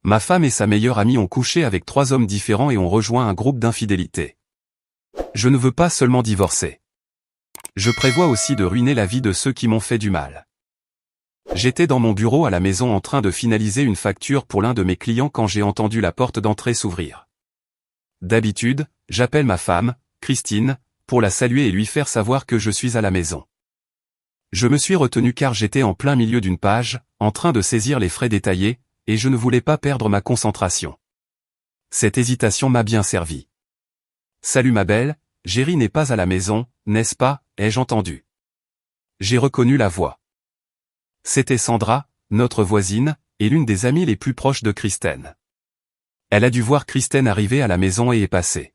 Ma femme et sa meilleure amie ont couché avec 3 hommes différents et ont rejoint un groupe d'infidélité. Je ne veux pas seulement divorcer. Je prévois aussi de ruiner la vie de ceux qui m'ont fait du mal. J'étais dans mon bureau à la maison en train de finaliser une facture pour l'un de mes clients quand j'ai entendu la porte d'entrée s'ouvrir. D'habitude, j'appelle ma femme, Christine, pour la saluer et lui faire savoir que je suis à la maison. Je me suis retenu car j'étais en plein milieu d'une page, en train de saisir les frais détaillés, et je ne voulais pas perdre ma concentration. Cette hésitation m'a bien servi. « Salut ma belle, Géry n'est pas à la maison, n'est-ce pas ?» ai-je entendu. J'ai reconnu la voix. C'était Sandra, notre voisine, et l'une des amies les plus proches de Kristen. Elle a dû voir Kristen arriver à la maison et est passée.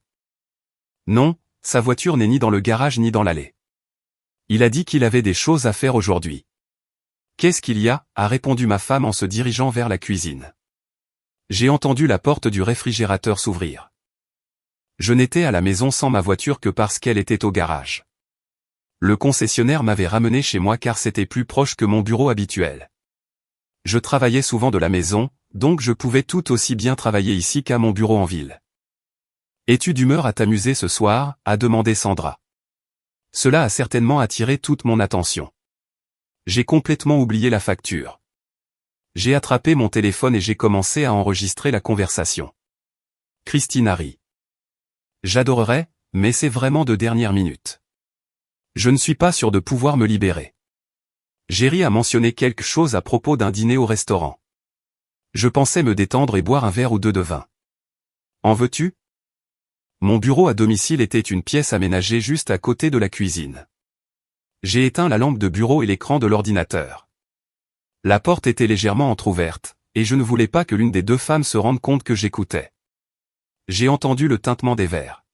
Non, sa voiture n'est ni dans le garage ni dans l'allée. Il a dit qu'il avait des choses à faire aujourd'hui. Qu'est-ce qu'il y a ? A répondu ma femme en se dirigeant vers la cuisine. J'ai entendu la porte du réfrigérateur s'ouvrir. Je n'étais à la maison sans ma voiture que parce qu'elle était au garage. Le concessionnaire m'avait ramené chez moi car c'était plus proche que mon bureau habituel. Je travaillais souvent de la maison, donc je pouvais tout aussi bien travailler ici qu'à mon bureau en ville. « Es-tu d'humeur à t'amuser ce soir ?» a demandé Sandra. Cela a certainement attiré toute mon attention. J'ai complètement oublié la facture. J'ai attrapé mon téléphone et j'ai commencé à enregistrer la conversation. Christine a ri. J'adorerais, mais c'est vraiment de dernière minute. Je ne suis pas sûr de pouvoir me libérer. Géry a mentionné quelque chose à propos d'un dîner au restaurant. Je pensais me détendre et boire un verre ou 2 de vin. En veux-tu ? Mon bureau à domicile était une pièce aménagée juste à côté de la cuisine. J'ai éteint la lampe de bureau et l'écran de l'ordinateur. La porte était légèrement entr'ouverte, et je ne voulais pas que l'une des 2 femmes se rende compte que j'écoutais. J'ai entendu le tintement des verres.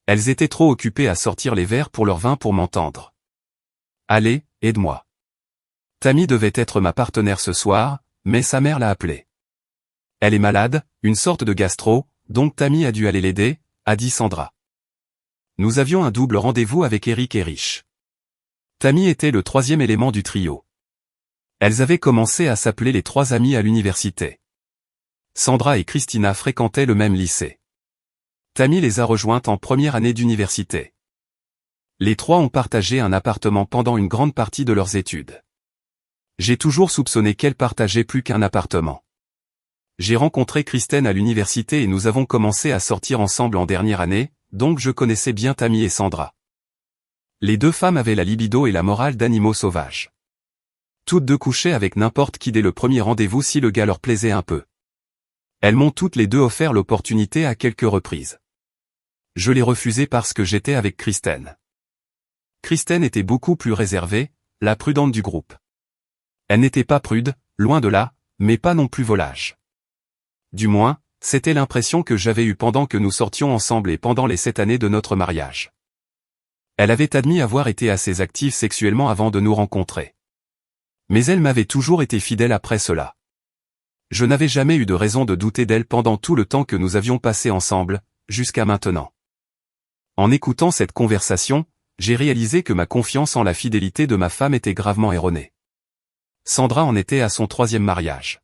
Elles étaient trop occupées à sortir les verres pour leur vin pour m'entendre. Allez, aide-moi. Tammy devait être ma partenaire ce soir, mais sa mère l'a appelée. Elle est malade, une sorte de gastro, donc Tammy a dû aller l'aider, a dit Sandra. Nous avions un double rendez-vous avec Eric et Rich. Tammy était le 3e élément du trio. Elles avaient commencé à s'appeler les 3 amies à l'université. Sandra et Christina fréquentaient le même lycée. Tammy les a rejointes en première année d'université. Les 3 ont partagé un appartement pendant une grande partie de leurs études. J'ai toujours soupçonné qu'elles partageaient plus qu'un appartement. J'ai rencontré Kristen à l'université et nous avons commencé à sortir ensemble en dernière année, donc je connaissais bien Tammy et Sandra. Les 2 femmes avaient la libido et la morale d'animaux sauvages. Toutes 2 couchaient avec n'importe qui dès le premier rendez-vous si le gars leur plaisait un peu. Elles m'ont toutes les 2 offert l'opportunité à quelques reprises. Je l'ai refusé parce que j'étais avec Kristen. Kristen était beaucoup plus réservée, la prudente du groupe. Elle n'était pas prude, loin de là, mais pas non plus volage. Du moins, c'était l'impression que j'avais eue pendant que nous sortions ensemble et pendant les 7 années de notre mariage. Elle avait admis avoir été assez active sexuellement avant de nous rencontrer. Mais elle m'avait toujours été fidèle après cela. Je n'avais jamais eu de raison de douter d'elle pendant tout le temps que nous avions passé ensemble, jusqu'à maintenant. En écoutant cette conversation, j'ai réalisé que ma confiance en la fidélité de ma femme était gravement erronée. Sandra en était à son 3e mariage.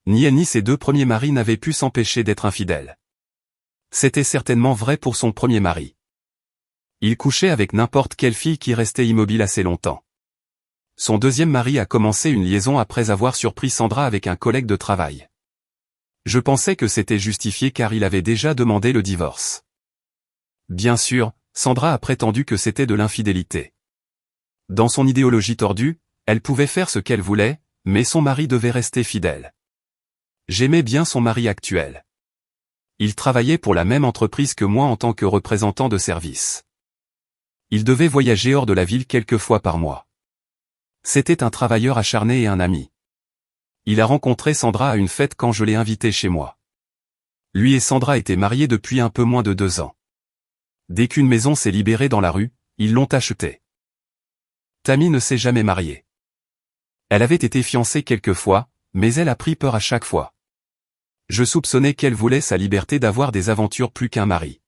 Ni elle ni ses 2 premiers maris n'avaient pu s'empêcher d'être infidèles. C'était certainement vrai pour son premier mari. Il couchait avec n'importe quelle fille qui restait immobile assez longtemps. Son 2e mari a commencé une liaison après avoir surpris Sandra avec un collègue de travail. Je pensais que c'était justifié car il avait déjà demandé le divorce. Bien sûr, Sandra a prétendu que c'était de l'infidélité. Dans son idéologie tordue, elle pouvait faire ce qu'elle voulait, mais son mari devait rester fidèle. J'aimais bien son mari actuel. Il travaillait pour la même entreprise que moi en tant que représentant de service. Il devait voyager hors de la ville quelques fois par mois. C'était un travailleur acharné et un ami. Il a rencontré Sandra à une fête quand je l'ai invité chez moi. Lui et Sandra étaient mariés depuis un peu moins de 2 ans. Dès qu'une maison s'est libérée dans la rue, ils l'ont achetée. Tammy ne s'est jamais mariée. Elle avait été fiancée quelques fois, mais elle a pris peur à chaque fois. Je soupçonnais qu'elle voulait sa liberté d'avoir des aventures plus qu'un mari.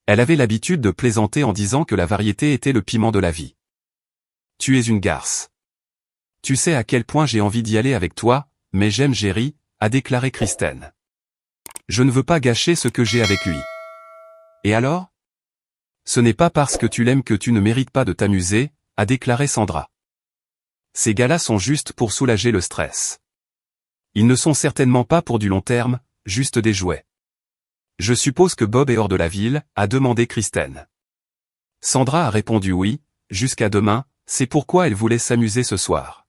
Elle avait l'habitude de plaisanter en disant que la variété était le piment de la vie. Tu es une garce. Tu sais à quel point j'ai envie d'y aller avec toi, mais j'aime Géry, a déclaré Kristen. Je ne veux pas gâcher ce que j'ai avec lui. Et alors? Ce n'est pas parce que tu l'aimes que tu ne mérites pas de t'amuser, a déclaré Sandra. Ces gars-là sont juste pour soulager le stress. Ils ne sont certainement pas pour du long terme, juste des jouets. Je suppose que Bob est hors de la ville, a demandé Kristen. Sandra a répondu oui, jusqu'à demain, c'est pourquoi elle voulait s'amuser ce soir.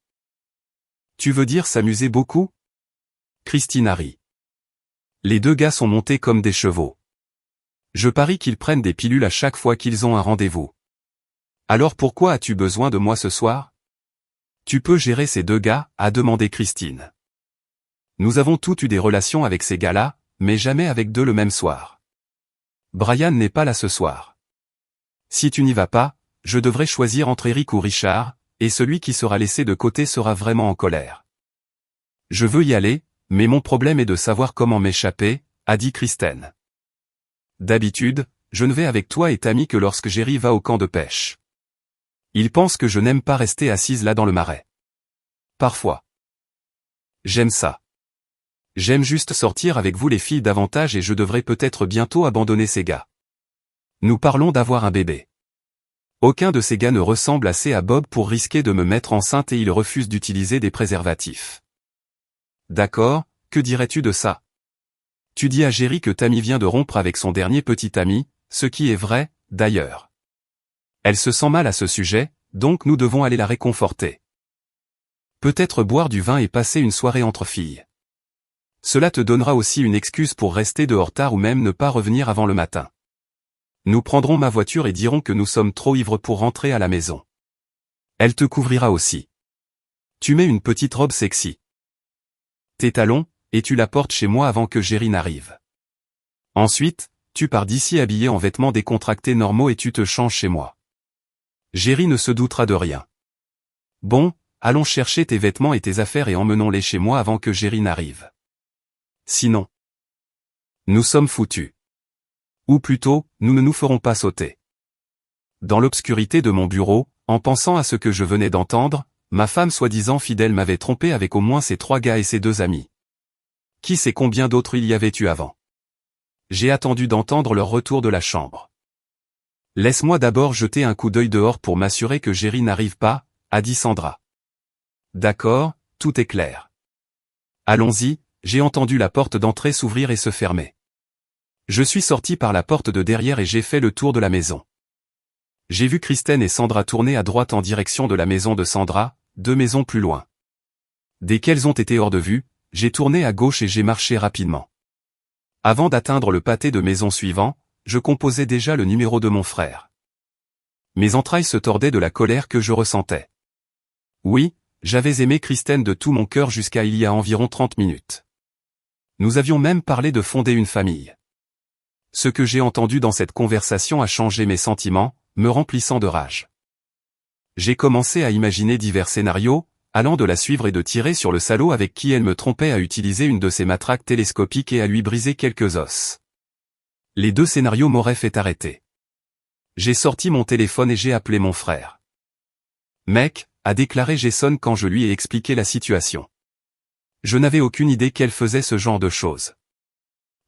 Tu veux dire s'amuser beaucoup? Christine a ri. Les deux gars sont montés comme des chevaux. Je parie qu'ils prennent des pilules à chaque fois qu'ils ont un rendez-vous. Alors pourquoi as-tu besoin de moi ce soir? Tu peux gérer ces deux gars, a demandé Christine. Nous avons toutes eu des relations avec ces gars-là, mais jamais avec deux le même soir. Brian n'est pas là ce soir. Si tu n'y vas pas, je devrais choisir entre Eric ou Richard, et celui qui sera laissé de côté sera vraiment en colère. Je veux y aller, mais mon problème est de savoir comment m'échapper, a dit Kristen. D'habitude, je ne vais avec toi et Tammy que lorsque Jerry va au camp de pêche. Il pense que je n'aime pas rester assise là dans le marais. Parfois. J'aime ça. J'aime juste sortir avec vous les filles davantage et je devrais peut-être bientôt abandonner ces gars. Nous parlons d'avoir un bébé. Aucun de ces gars ne ressemble assez à Bob pour risquer de me mettre enceinte et il refuse d'utiliser des préservatifs. D'accord, que dirais-tu de ça? Tu dis à Jerry que Tammy vient de rompre avec son dernier petit ami, ce qui est vrai, d'ailleurs. Elle se sent mal à ce sujet, donc nous devons aller la réconforter. Peut-être boire du vin et passer une soirée entre filles. Cela te donnera aussi une excuse pour rester dehors tard ou même ne pas revenir avant le matin. Nous prendrons ma voiture et dirons que nous sommes trop ivres pour rentrer à la maison. Elle te couvrira aussi. Tu mets une petite robe sexy. Tes talons, et tu la portes chez moi avant que Jerry n'arrive. Ensuite, tu pars d'ici habillé en vêtements décontractés normaux et tu te changes chez moi. Jerry ne se doutera de rien. Bon, allons chercher tes vêtements et tes affaires et emmenons-les chez moi avant que Jerry n'arrive. Sinon, nous sommes foutus. Ou plutôt, nous ne nous ferons pas sauter. Dans l'obscurité de mon bureau, en pensant à ce que je venais d'entendre, ma femme soi-disant fidèle m'avait trompé avec au moins ces trois gars et ses deux amis. Qui sait combien d'autres il y avait eu avant? J'ai attendu d'entendre leur retour de la chambre. Laisse-moi d'abord jeter un coup d'œil dehors pour m'assurer que Jerry n'arrive pas, a dit Sandra. D'accord, tout est clair. Allons-y, j'ai entendu la porte d'entrée s'ouvrir et se fermer. Je suis sorti par la porte de derrière et j'ai fait le tour de la maison. J'ai vu Kristen et Sandra tourner à droite en direction de la maison de Sandra, 2 maisons plus loin. Dès qu'elles ont été hors de vue, j'ai tourné à gauche et j'ai marché rapidement. Avant d'atteindre le pâté de maison suivant, je composais déjà le numéro de mon frère. Mes entrailles se tordaient de la colère que je ressentais. Oui, j'avais aimé Kristen de tout mon cœur jusqu'à il y a environ 30 minutes. Nous avions même parlé de fonder une famille. Ce que j'ai entendu dans cette conversation a changé mes sentiments, me remplissant de rage. J'ai commencé à imaginer divers scénarios, allant de la suivre et de tirer sur le salaud avec qui elle me trompait à utiliser une de ses matraques télescopiques et à lui briser quelques os. Les 2 scénarios m'auraient fait arrêter. J'ai sorti mon téléphone et j'ai appelé mon frère. Mec, a déclaré Jason quand je lui ai expliqué la situation. Je n'avais aucune idée qu'elle faisait ce genre de choses.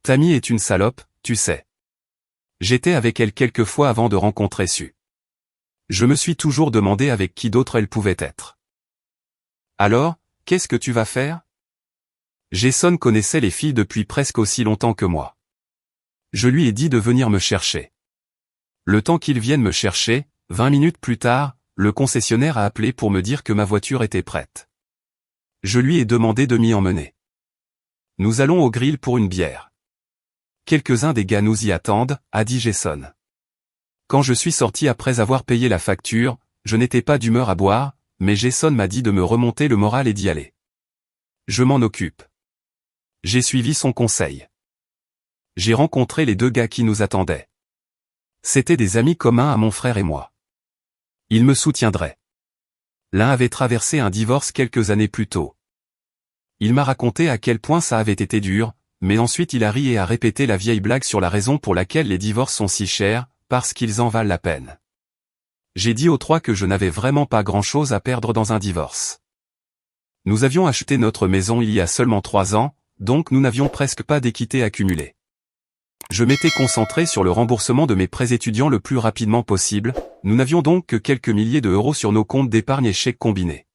Tammy est une salope, tu sais. J'étais avec elle quelques fois avant de rencontrer Sue. Je me suis toujours demandé avec qui d'autre elle pouvait être. Alors, qu'est-ce que tu vas faire? Jason connaissait les filles depuis presque aussi longtemps que moi. Je lui ai dit de venir me chercher. Le temps qu'il vienne me chercher, 20 minutes plus tard, le concessionnaire a appelé pour me dire que ma voiture était prête. Je lui ai demandé de m'y emmener. Nous allons au grill pour une bière. Quelques-uns des gars nous y attendent, a dit Jason. Quand je suis sorti après avoir payé la facture, je n'étais pas d'humeur à boire, mais Jason m'a dit de me remonter le moral et d'y aller. Je m'en occupe. J'ai suivi son conseil. J'ai rencontré les 2 gars qui nous attendaient. C'étaient des amis communs à mon frère et moi. Ils me soutiendraient. L'un avait traversé un divorce quelques années plus tôt. Il m'a raconté à quel point ça avait été dur, mais ensuite il a ri et a répété la vieille blague sur la raison pour laquelle les divorces sont si chers, parce qu'ils en valent la peine. J'ai dit aux 3 que je n'avais vraiment pas grand-chose à perdre dans un divorce. Nous avions acheté notre maison il y a seulement 3 ans, donc nous n'avions presque pas d'équité accumulée. Je m'étais concentré sur le remboursement de mes prêts étudiants le plus rapidement possible, nous n'avions donc que quelques milliers d'euros sur nos comptes d'épargne et chèques combinés.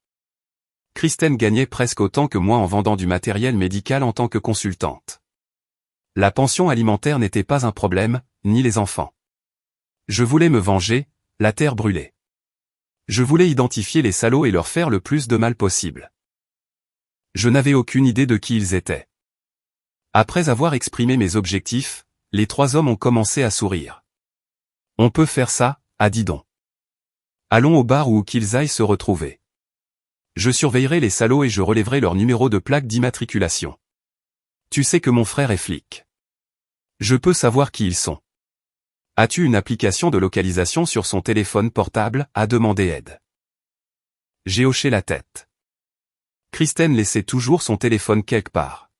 Kristen gagnait presque autant que moi en vendant du matériel médical en tant que consultante. La pension alimentaire n'était pas un problème, ni les enfants. Je voulais me venger, la terre brûlait. Je voulais identifier les salauds et leur faire le plus de mal possible. Je n'avais aucune idée de qui ils étaient. Après avoir exprimé mes objectifs, les trois hommes ont commencé à sourire. On peut faire ça, a dit Don. Allons au bar où qu'ils aillent se retrouver. Je surveillerai les salauds et je relèverai leur numéro de plaque d'immatriculation. Tu sais que mon frère est flic. Je peux savoir qui ils sont. As-tu une application de localisation sur son téléphone portable, a demandé Ed. J'ai hoché la tête. Kristen laissait toujours son téléphone quelque part.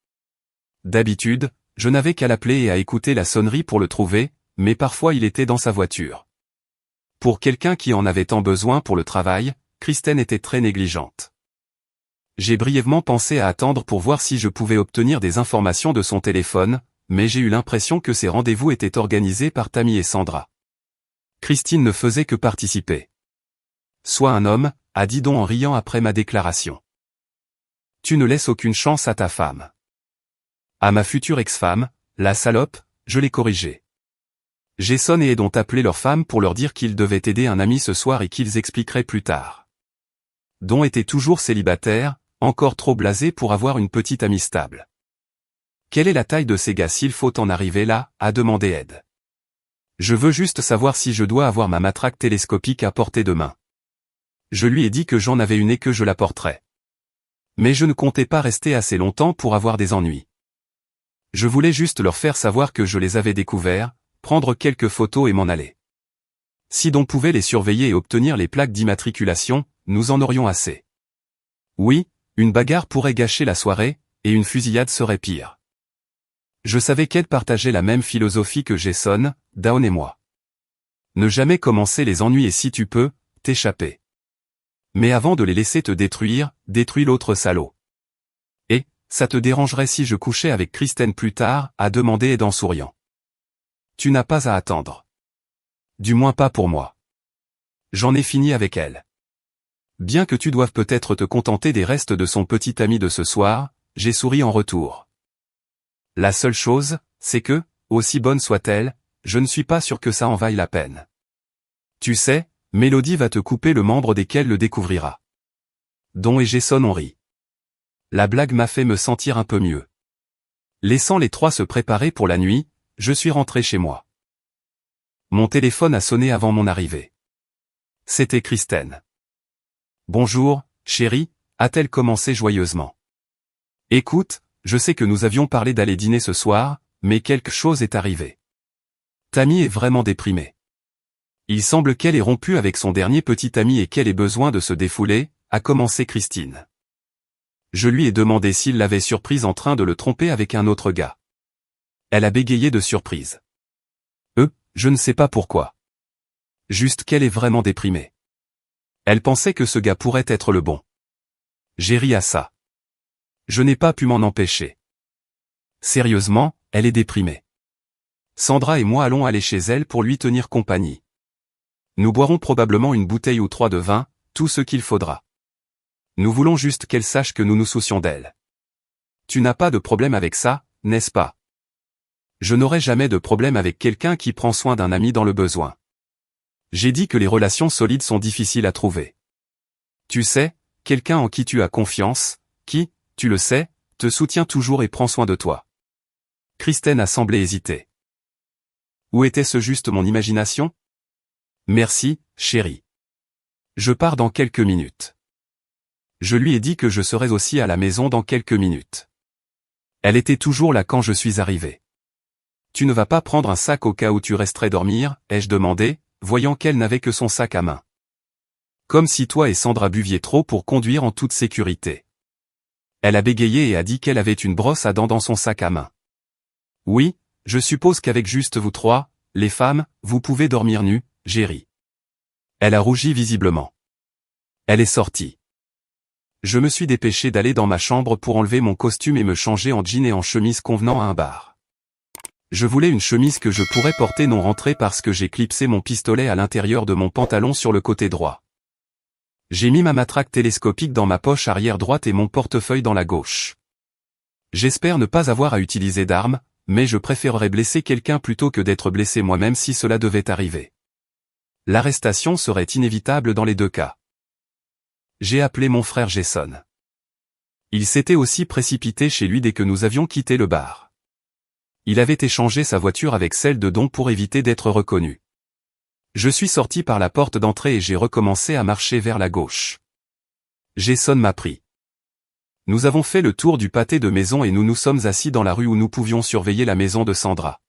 D'habitude, je n'avais qu'à l'appeler et à écouter la sonnerie pour le trouver, mais parfois il était dans sa voiture. Pour quelqu'un qui en avait tant besoin pour le travail, Kristen était très négligente. J'ai brièvement pensé à attendre pour voir si je pouvais obtenir des informations de son téléphone, mais j'ai eu l'impression que ces rendez-vous étaient organisés par Tammy et Sandra. Christine ne faisait que participer. Sois un homme, a dit Don en riant après ma déclaration. Tu ne laisses aucune chance à ta femme. À ma future ex-femme, la salope, je l'ai corrigée. Jason et Ed ont appelé leurs femmes pour leur dire qu'ils devaient aider un ami ce soir et qu'ils expliqueraient plus tard. Don était toujours célibataire, encore trop blasé pour avoir une petite amie stable. Quelle est la taille de ces gars s'il faut en arriver là, a demandé Ed. Je veux juste savoir si je dois avoir ma matraque télescopique à portée de main. Je lui ai dit que j'en avais une et que je la porterais. Mais je ne comptais pas rester assez longtemps pour avoir des ennuis. Je voulais juste leur faire savoir que je les avais découverts, prendre quelques photos et m'en aller. Si Don pouvait les surveiller et obtenir les plaques d'immatriculation, nous en aurions assez. Oui, une bagarre pourrait gâcher la soirée, et une fusillade serait pire. Je savais qu'Ed partageait la même philosophie que Jason, Dawn et moi. Ne jamais commencer les ennuis et si tu peux, t'échapper. Mais avant de les laisser te détruire, détruis l'autre salaud. Et, ça te dérangerait si je couchais avec Kristen plus tard, a demandé Ed en souriant. Tu n'as pas à attendre. Du moins pas pour moi. J'en ai fini avec elle. Bien que tu doives peut-être te contenter des restes de son petit ami de ce soir, j'ai souri en retour. La seule chose, c'est que, aussi bonne soit-elle, je ne suis pas sûr que ça en vaille la peine. Tu sais, Mélodie va te couper le membre dès qu'elle le découvrira. Don et Jason ont ri. La blague m'a fait me sentir un peu mieux. Laissant les trois se préparer pour la nuit, je suis rentré chez moi. Mon téléphone a sonné avant mon arrivée. C'était Kristen. Bonjour, chérie, a-t-elle commencé joyeusement. Écoute, je sais que nous avions parlé d'aller dîner ce soir, mais quelque chose est arrivé. Tammy est vraiment déprimée. Il semble qu'elle ait rompu avec son dernier petit ami et qu'elle ait besoin de se défouler, a commencé Christine. Je lui ai demandé s'il l'avait surprise en train de le tromper avec un autre gars. Elle a bégayé de surprise. Je ne sais pas pourquoi. Juste qu'elle est vraiment déprimée. Elle pensait que ce gars pourrait être le bon. J'ai ri à ça. Je n'ai pas pu m'en empêcher. Sérieusement, elle est déprimée. Sandra et moi allons aller chez elle pour lui tenir compagnie. Nous boirons probablement une bouteille ou 3 de vin, tout ce qu'il faudra. Nous voulons juste qu'elle sache que nous nous soucions d'elle. Tu n'as pas de problème avec ça, n'est-ce pas? Je n'aurai jamais de problème avec quelqu'un qui prend soin d'un ami dans le besoin. J'ai dit que les relations solides sont difficiles à trouver. Tu sais, quelqu'un en qui tu as confiance, qui, tu le sais, te soutient toujours et prend soin de toi. Kristen a semblé hésiter. Où était-ce juste mon imagination? Merci, chérie. Je pars dans quelques minutes. Je lui ai dit que je serais aussi à la maison dans quelques minutes. Elle était toujours là quand je suis arrivé. Tu ne vas pas prendre un sac au cas où tu resterais dormir, ai-je demandé, voyant qu'elle n'avait que son sac à main. Comme si toi et Sandra buviez trop pour conduire en toute sécurité. Elle a bégayé et a dit qu'elle avait une brosse à dents dans son sac à main. Oui, je suppose qu'avec juste vous trois, les femmes, vous pouvez dormir nues, j'ai ri. Elle a rougi visiblement. Elle est sortie. Je me suis dépêché d'aller dans ma chambre pour enlever mon costume et me changer en jean et en chemise convenant à un bar. Je voulais une chemise que je pourrais porter non rentrée parce que j'ai clipsé mon pistolet à l'intérieur de mon pantalon sur le côté droit. J'ai mis ma matraque télescopique dans ma poche arrière droite et mon portefeuille dans la gauche. J'espère ne pas avoir à utiliser d'armes, mais je préférerais blesser quelqu'un plutôt que d'être blessé moi-même si cela devait arriver. L'arrestation serait inévitable dans les deux cas. J'ai appelé mon frère Jason. Il s'était aussi précipité chez lui dès que nous avions quitté le bar. Il avait échangé sa voiture avec celle de Don pour éviter d'être reconnu. Je suis sorti par la porte d'entrée et j'ai recommencé à marcher vers la gauche. Jason m'a pris. Nous avons fait le tour du pâté de maisons et nous nous sommes assis dans la rue où nous pouvions surveiller la maison de Sandra.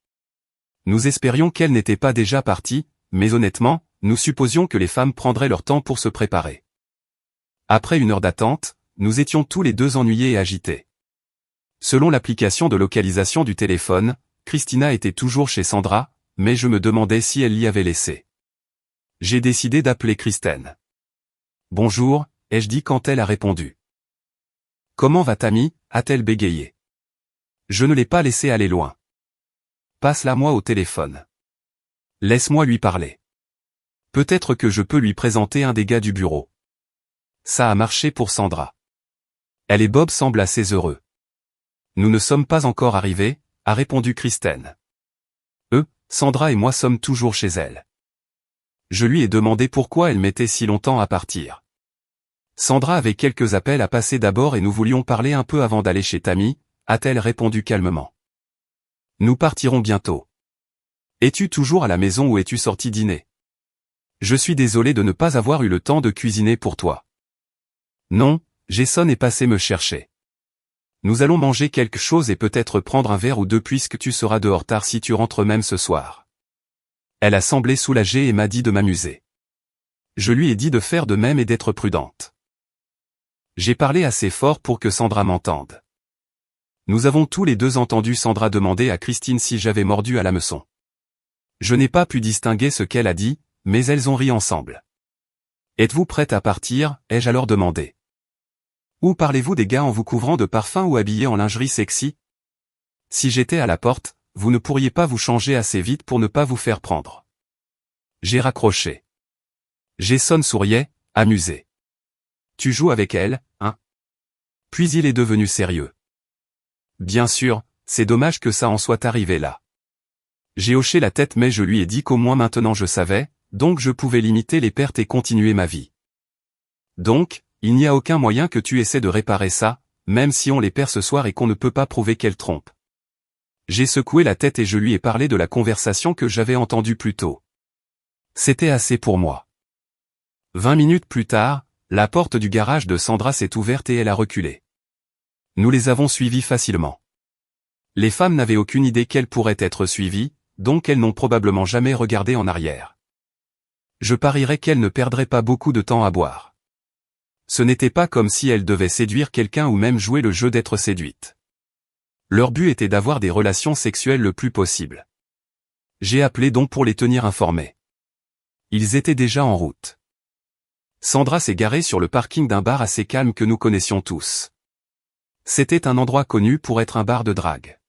Nous espérions qu'elle n'était pas déjà partie, mais honnêtement, nous supposions que les femmes prendraient leur temps pour se préparer. Après une heure d'attente, nous étions tous les deux ennuyés et agités. Selon l'application de localisation du téléphone, Christina était toujours chez Sandra, mais je me demandais si elle l'y avait laissé. J'ai décidé d'appeler Kristen. « Bonjour », ai-je dit quand elle a répondu. « Comment va Tammy » a-t-elle bégayé. Je ne l'ai pas laissé aller loin. « Passe-la-moi au téléphone. Laisse-moi lui parler. Peut-être que je peux lui présenter un des gars du bureau. » Ça a marché pour Sandra. Elle et Bob semblent assez heureux. Nous ne sommes pas encore arrivés, a répondu Kristen. Sandra et moi sommes toujours chez elle. Je lui ai demandé pourquoi elle mettait si longtemps à partir. Sandra avait quelques appels à passer d'abord et nous voulions parler un peu avant d'aller chez Tammy, a-t-elle répondu calmement. Nous partirons bientôt. Es-tu toujours à la maison ou es-tu sorti dîner? Je suis désolé de ne pas avoir eu le temps de cuisiner pour toi. Non, Jason est passé me chercher. Nous allons manger quelque chose et peut-être prendre un verre ou deux puisque tu seras dehors tard si tu rentres même ce soir. Elle a semblé soulagée et m'a dit de m'amuser. Je lui ai dit de faire de même et d'être prudente. J'ai parlé assez fort pour que Sandra m'entende. Nous avons tous les deux entendu Sandra demander à Christine si j'avais mordu à l'hameçon. Je n'ai pas pu distinguer ce qu'elle a dit, mais elles ont ri ensemble. Êtes-vous prête à partir, ai-je alors demandé. Où parlez-vous des gars en vous couvrant de parfum ou habillés en lingerie sexy? Si j'étais à la porte, vous ne pourriez pas vous changer assez vite pour ne pas vous faire prendre. J'ai raccroché. Jason souriait, amusé. Tu joues avec elle, hein? Puis il est devenu sérieux. Bien sûr, c'est dommage que ça en soit arrivé là. J'ai hoché la tête mais je lui ai dit qu'au moins maintenant je savais, donc je pouvais limiter les pertes et continuer ma vie. Donc, il n'y a aucun moyen que tu essaies de réparer ça, même si on les perd ce soir et qu'on ne peut pas prouver qu'elle trompe. J'ai secoué la tête et je lui ai parlé de la conversation que j'avais entendue plus tôt. C'était assez pour moi. 20 minutes plus tard, la porte du garage de Sandra s'est ouverte et elle a reculé. Nous les avons suivis facilement. Les femmes n'avaient aucune idée qu'elles pourraient être suivies, donc elles n'ont probablement jamais regardé en arrière. Je parierais qu'elles ne perdraient pas beaucoup de temps à boire. Ce n'était pas comme si elles devaient séduire quelqu'un ou même jouer le jeu d'être séduites. Leur but était d'avoir des relations sexuelles le plus possible. J'ai appelé donc pour les tenir informés. Ils étaient déjà en route. Sandra s'est garée sur le parking d'un bar assez calme que nous connaissions tous. C'était un endroit connu pour être un bar de drague.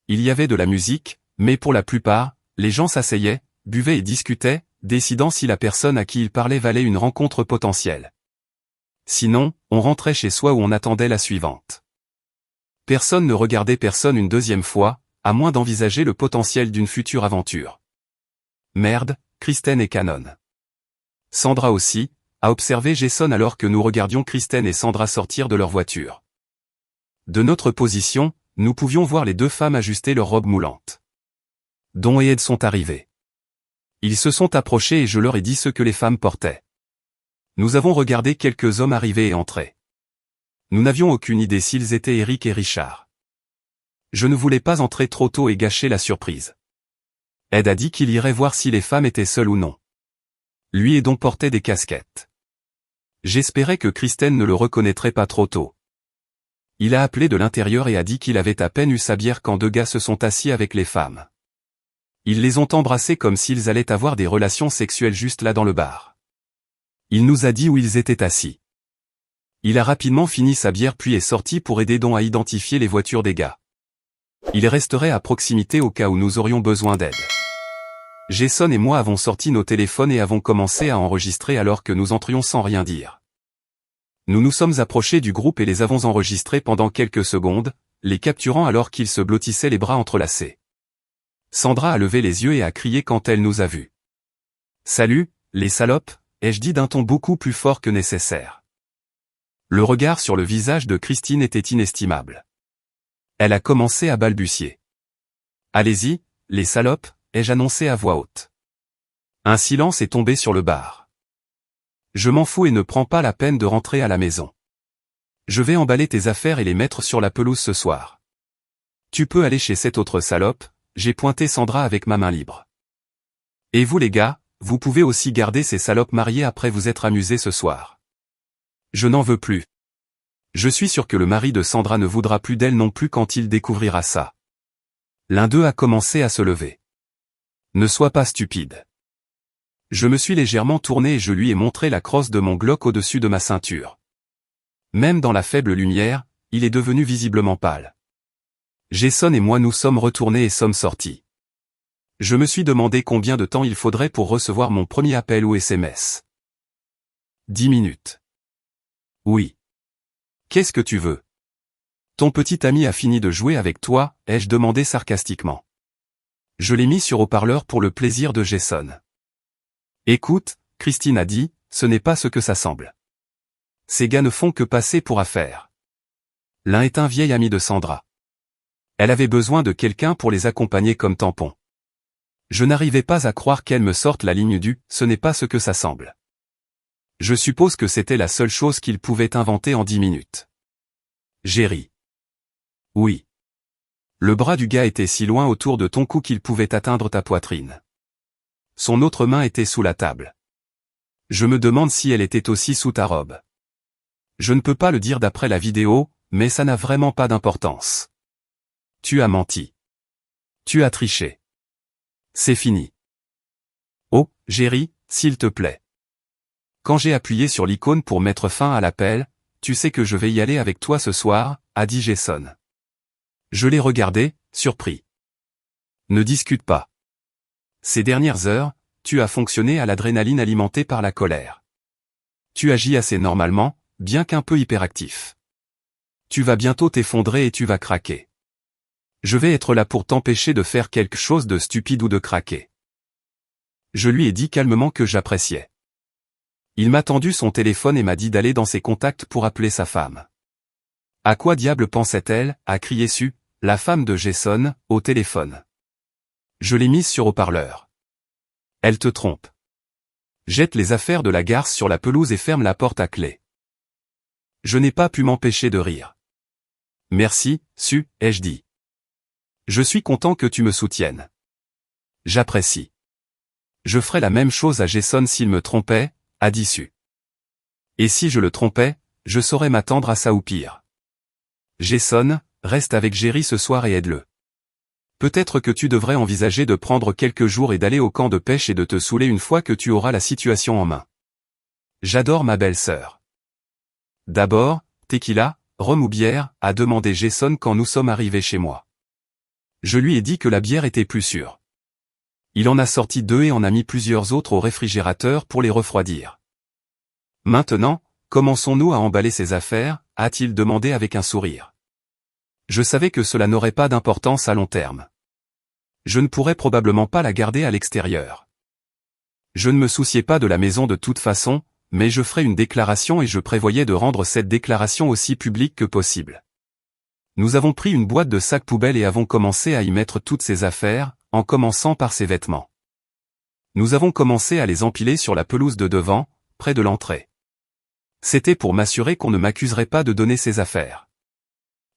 Il y avait de la musique, mais pour la plupart, les gens s'asseyaient, buvaient et discutaient, décidant si la personne à qui ils parlaient valait une rencontre potentielle. Sinon, on rentrait chez soi où on attendait la suivante. Personne ne regardait personne une deuxième fois, à moins d'envisager le potentiel d'une future aventure. Merde, Kristen et Canon. Sandra aussi, a observé Jason alors que nous regardions Kristen et Sandra sortir de leur voiture. De notre position, nous pouvions voir les deux femmes ajuster leurs robes moulantes. Don et Ed sont arrivés. Ils se sont approchés et je leur ai dit ce que les femmes portaient. Nous avons regardé quelques hommes arriver et entrer. Nous n'avions aucune idée s'ils étaient Eric et Richard. Je ne voulais pas entrer trop tôt et gâcher la surprise. Ed a dit qu'il irait voir si les femmes étaient seules ou non. Lui et Don portaient des casquettes. J'espérais que Kristen ne le reconnaîtrait pas trop tôt. Il a appelé de l'intérieur et a dit qu'il avait à peine eu sa bière quand deux gars se sont assis avec les femmes. Ils les ont embrassés comme s'ils allaient avoir des relations sexuelles juste là dans le bar. Il nous a dit où ils étaient assis. Il a rapidement fini sa bière puis est sorti pour aider Don à identifier les voitures des gars. Il resterait à proximité au cas où nous aurions besoin d'aide. Jason et moi avons sorti nos téléphones et avons commencé à enregistrer alors que nous entrions sans rien dire. Nous nous sommes approchés du groupe et les avons enregistrés pendant quelques secondes, les capturant alors qu'ils se blottissaient les bras entrelacés. Sandra a levé les yeux et a crié quand elle nous a vus. « Salut, les salopes !» ai-je dit d'un ton beaucoup plus fort que nécessaire. Le regard sur le visage de Christine était inestimable. Elle a commencé à balbutier. « Allez-y, les salopes !» ai-je annoncé à voix haute. Un silence est tombé sur le bar. Je m'en fous et ne prends pas la peine de rentrer à la maison. Je vais emballer tes affaires et les mettre sur la pelouse ce soir. Tu peux aller chez cette autre salope, j'ai pointé Sandra avec ma main libre. Et vous les gars, vous pouvez aussi garder ces salopes mariées après vous être amusés ce soir. Je n'en veux plus. Je suis sûr que le mari de Sandra ne voudra plus d'elle non plus quand il découvrira ça. L'un d'eux a commencé à se lever. Ne sois pas stupide. Je me suis légèrement tourné et je lui ai montré la crosse de mon Glock au-dessus de ma ceinture. Même dans la faible lumière, il est devenu visiblement pâle. Jason et moi nous sommes retournés et sommes sortis. Je me suis demandé combien de temps il faudrait pour recevoir mon premier appel ou SMS. 10 minutes. Oui. Qu'est-ce que tu veux? Ton petit ami a fini de jouer avec toi, ai-je demandé sarcastiquement. Je l'ai mis sur haut-parleur pour le plaisir de Jason. Écoute, Christine a dit, ce n'est pas ce que ça semble. Ces gars ne font que passer pour affaire. L'un est un vieil ami de Sandra. Elle avait besoin de quelqu'un pour les accompagner comme tampon. Je n'arrivais pas à croire qu'elle me sorte la ligne du « ce n'est pas ce que ça semble ». Je suppose que c'était la seule chose qu'il pouvait inventer en 10 minutes. J'ai ri. Oui. Le bras du gars était si loin autour de ton cou qu'il pouvait atteindre ta poitrine. Son autre main était sous la table. Je me demande si elle était aussi sous ta robe. Je ne peux pas le dire d'après la vidéo, mais ça n'a vraiment pas d'importance. Tu as menti. Tu as triché. C'est fini. Oh, Jerry, s'il te plaît. Quand j'ai appuyé sur l'icône pour mettre fin à l'appel, tu sais que je vais y aller avec toi ce soir, a dit Jason. Je l'ai regardé, surpris. Ne discute pas. Ces dernières heures, tu as fonctionné à l'adrénaline alimentée par la colère. Tu agis assez normalement, bien qu'un peu hyperactif. Tu vas bientôt t'effondrer et tu vas craquer. Je vais être là pour t'empêcher de faire quelque chose de stupide ou de craquer. Je lui ai dit calmement que j'appréciais. Il m'a tendu son téléphone et m'a dit d'aller dans ses contacts pour appeler sa femme. À quoi diable pensait-elle, a crié Sue, la femme de Jason, au téléphone. Je l'ai mise sur haut-parleur. Elle te trompe. Jette les affaires de la garce sur la pelouse et ferme la porte à clé. Je n'ai pas pu m'empêcher de rire. Merci, Sue, ai-je dit. Je suis content que tu me soutiennes. J'apprécie. Je ferais la même chose à Jason s'il me trompait, a dit Sue. Et si je le trompais, je saurais m'attendre à ça ou pire. Jason, reste avec Jerry ce soir et aide-le. Peut-être que tu devrais envisager de prendre quelques jours et d'aller au camp de pêche et de te saouler une fois que tu auras la situation en main. J'adore ma belle-sœur. D'abord, tequila, rhum ou bière, a demandé Jason quand nous sommes arrivés chez moi. Je lui ai dit que la bière était plus sûre. Il en a sorti 2 et en a mis plusieurs autres au réfrigérateur pour les refroidir. Maintenant, commençons-nous à emballer ces affaires, a-t-il demandé avec un sourire. Je savais que cela n'aurait pas d'importance à long terme. Je ne pourrais probablement pas la garder à l'extérieur. Je ne me souciais pas de la maison de toute façon, mais je ferais une déclaration et je prévoyais de rendre cette déclaration aussi publique que possible. Nous avons pris une boîte de sacs poubelles et avons commencé à y mettre toutes ses affaires, en commençant par ses vêtements. Nous avons commencé à les empiler sur la pelouse de devant, près de l'entrée. C'était pour m'assurer qu'on ne m'accuserait pas de donner ses affaires.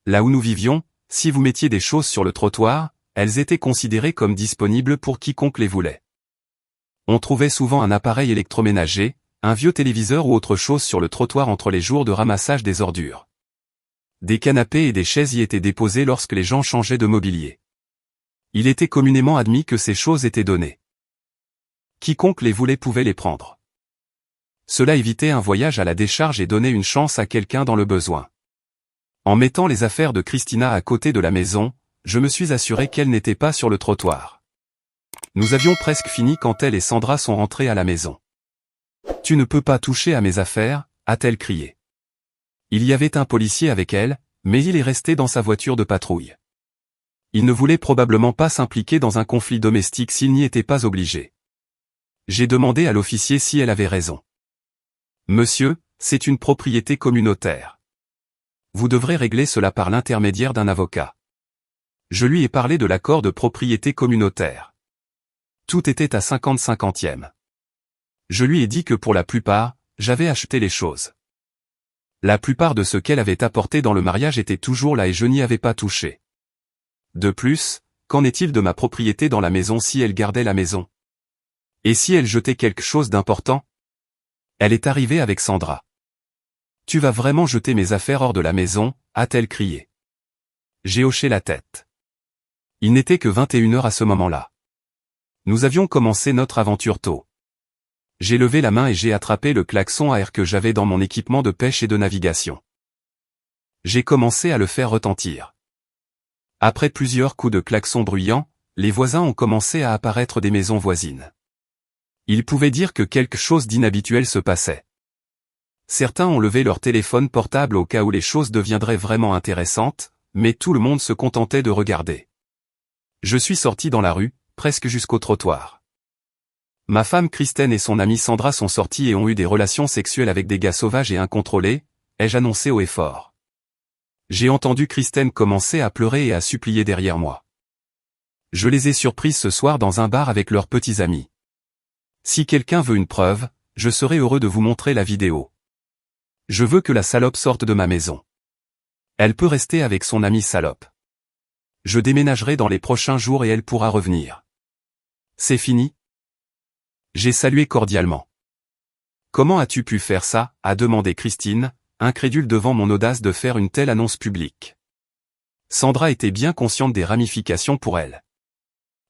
Là où nous vivions, si vous mettiez des choses sur le trottoir, elles étaient considérées comme disponibles pour quiconque les voulait. On trouvait souvent un appareil électroménager, un vieux téléviseur ou autre chose sur le trottoir entre les jours de ramassage des ordures. Des canapés et des chaises y étaient déposés lorsque les gens changeaient de mobilier. Il était communément admis que ces choses étaient données. Quiconque les voulait pouvait les prendre. Cela évitait un voyage à la décharge et donnait une chance à quelqu'un dans le besoin. En mettant les affaires de Christina à côté de la maison, je me suis assuré qu'elle n'était pas sur le trottoir. Nous avions presque fini quand elle et Sandra sont rentrées à la maison. « Tu ne peux pas toucher à mes affaires » a-t-elle crié. Il y avait un policier avec elle, mais il est resté dans sa voiture de patrouille. Il ne voulait probablement pas s'impliquer dans un conflit domestique s'il n'y était pas obligé. J'ai demandé à l'officier si elle avait raison. « Monsieur, c'est une propriété communautaire. Vous devrez régler cela par l'intermédiaire d'un avocat. » Je lui ai parlé de l'accord de propriété communautaire. Tout était à 50-50e. Je lui ai dit que pour la plupart, j'avais acheté les choses. La plupart de ce qu'elle avait apporté dans le mariage était toujours là et je n'y avais pas touché. De plus, qu'en est-il de ma propriété dans la maison si elle gardait la maison? Et si elle jetait quelque chose d'important? Elle est arrivée avec Sandra. « Tu vas vraiment jeter mes affaires hors de la maison » a-t-elle crié. J'ai hoché la tête. Il n'était que 21h à ce moment-là. Nous avions commencé notre aventure tôt. J'ai levé la main et j'ai attrapé le klaxon à air que j'avais dans mon équipement de pêche et de navigation. J'ai commencé à le faire retentir. Après plusieurs coups de klaxon bruyants, les voisins ont commencé à apparaître des maisons voisines. Ils pouvaient dire que quelque chose d'inhabituel se passait. Certains ont levé leur téléphone portable au cas où les choses deviendraient vraiment intéressantes, mais tout le monde se contentait de regarder. Je suis sorti dans la rue, presque jusqu'au trottoir. Ma femme Kristen et son amie Sandra sont sortis et ont eu des relations sexuelles avec des gars sauvages et incontrôlés, ai-je annoncé haut et fort. J'ai entendu Kristen commencer à pleurer et à supplier derrière moi. Je les ai surprises ce soir dans un bar avec leurs petits amis. Si quelqu'un veut une preuve, je serai heureux de vous montrer la vidéo. Je veux que la salope sorte de ma maison. Elle peut rester avec son amie salope. Je déménagerai dans les prochains jours et elle pourra revenir. C'est fini? J'ai salué cordialement. Comment as-tu pu faire ça? A demandé Christine, incrédule devant mon audace de faire une telle annonce publique. Sandra était bien consciente des ramifications pour elle.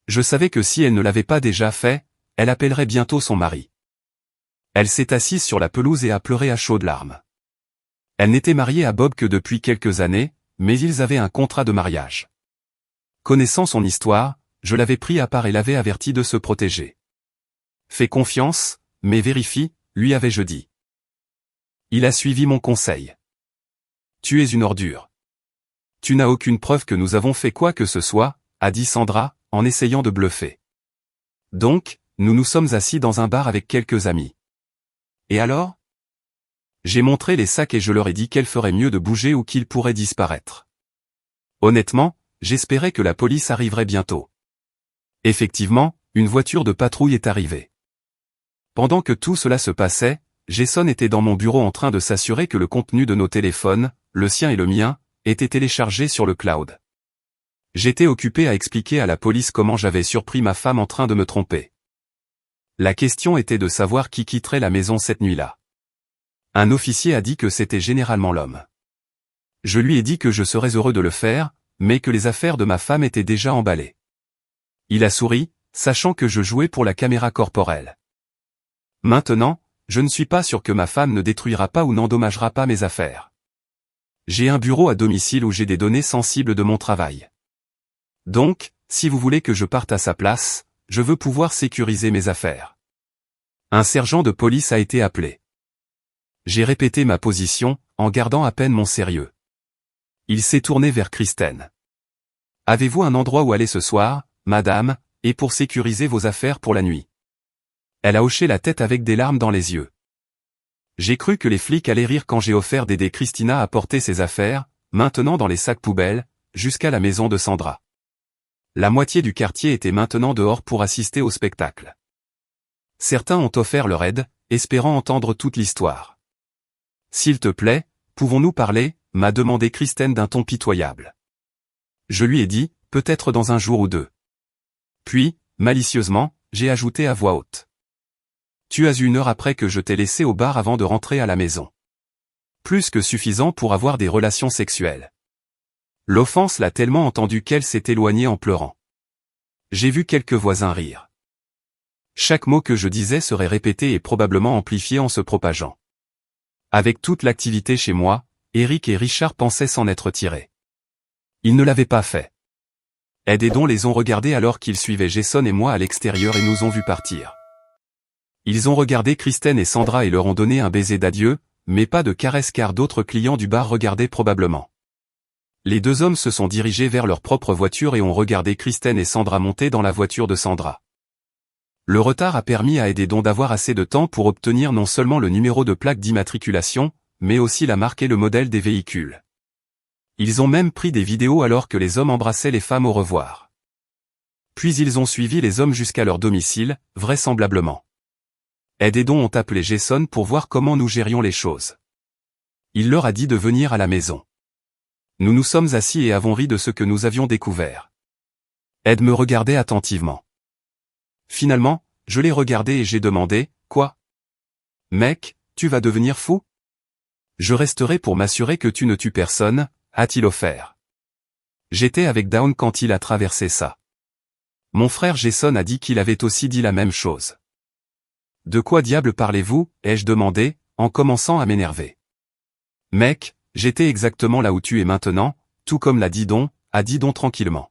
Je savais que si elle ne l'avait pas déjà fait, elle appellerait bientôt son mari. Elle s'est assise sur la pelouse et a pleuré à chaudes larmes. Elle n'était mariée à Bob que depuis quelques années, mais ils avaient un contrat de mariage. Connaissant son histoire, je l'avais pris à part et l'avais averti de se protéger. Fais confiance, mais vérifie, lui avais-je dit. Il a suivi mon conseil. Tu es une ordure. Tu n'as aucune preuve que nous avons fait quoi que ce soit, a dit Sandra, en essayant de bluffer. Donc, nous nous sommes assis dans un bar avec quelques amis. Et alors? J'ai montré les sacs et je leur ai dit qu'elle ferait mieux de bouger ou qu'ils pourraient disparaître. Honnêtement, j'espérais que la police arriverait bientôt. Effectivement, une voiture de patrouille est arrivée. Pendant que tout cela se passait, Jason était dans mon bureau en train de s'assurer que le contenu de nos téléphones, le sien et le mien, était téléchargé sur le cloud. J'étais occupé à expliquer à la police comment j'avais surpris ma femme en train de me tromper. La question était de savoir qui quitterait la maison cette nuit-là. Un officier a dit que c'était généralement l'homme. Je lui ai dit que je serais heureux de le faire, mais que les affaires de ma femme étaient déjà emballées. Il a souri, sachant que je jouais pour la caméra corporelle. Maintenant, je ne suis pas sûr que ma femme ne détruira pas ou n'endommagera pas mes affaires. J'ai un bureau à domicile où j'ai des données sensibles de mon travail. Donc, si vous voulez que je parte à sa place, je veux pouvoir sécuriser mes affaires. Un sergent de police a été appelé. J'ai répété ma position, en gardant à peine mon sérieux. Il s'est tourné vers Kristen. Avez-vous un endroit où aller ce soir, madame, et pour sécuriser vos affaires pour la nuit? Elle a hoché la tête avec des larmes dans les yeux. J'ai cru que les flics allaient rire quand j'ai offert d'aider Christina à porter ses affaires, maintenant dans les sacs poubelles, jusqu'à la maison de Sandra. La moitié du quartier était maintenant dehors pour assister au spectacle. Certains ont offert leur aide, espérant entendre toute l'histoire. S'il te plaît, pouvons-nous parler, m'a demandé Kristen d'un ton pitoyable. Je lui ai dit, peut-être dans un jour ou deux. Puis, malicieusement, j'ai ajouté à voix haute. Tu as eu 1 heure après que je t'ai laissé au bar avant de rentrer à la maison. Plus que suffisant pour avoir des relations sexuelles. L'offense l'a tellement entendu qu'elle s'est éloignée en pleurant. J'ai vu quelques voisins rire. Chaque mot que je disais serait répété et probablement amplifié en se propageant. Avec toute l'activité chez moi, Eric et Richard pensaient s'en être tirés. Ils ne l'avaient pas fait. Ed et Don les ont regardés alors qu'ils suivaient Jason et moi à l'extérieur et nous ont vus partir. Ils ont regardé Kristen et Sandra et leur ont donné un baiser d'adieu, mais pas de caresse car d'autres clients du bar regardaient probablement. Les deux hommes se sont dirigés vers leur propre voiture et ont regardé Kristen et Sandra monter dans la voiture de Sandra. Le retard a permis à Ed et Don d'avoir assez de temps pour obtenir non seulement le numéro de plaque d'immatriculation, mais aussi la marque et le modèle des véhicules. Ils ont même pris des vidéos alors que les hommes embrassaient les femmes au revoir. Puis ils ont suivi les hommes jusqu'à leur domicile, vraisemblablement. Ed et Don ont appelé Jason pour voir comment nous gérions les choses. Il leur a dit de venir à la maison. Nous nous sommes assis et avons ri de ce que nous avions découvert. Ed me regardait attentivement. Finalement, je l'ai regardé et j'ai demandé, « Quoi ? Mec, tu vas devenir fou ? Je resterai pour m'assurer que tu ne tues personne, » a-t-il offert. J'étais avec Dawn quand il a traversé ça. Mon frère Jason a dit qu'il avait aussi dit la même chose. De quoi diable parlez-vous, ai-je demandé, en commençant à m'énerver. Mec, j'étais exactement là où tu es maintenant, tout comme l'a dit Don, a dit Don tranquillement.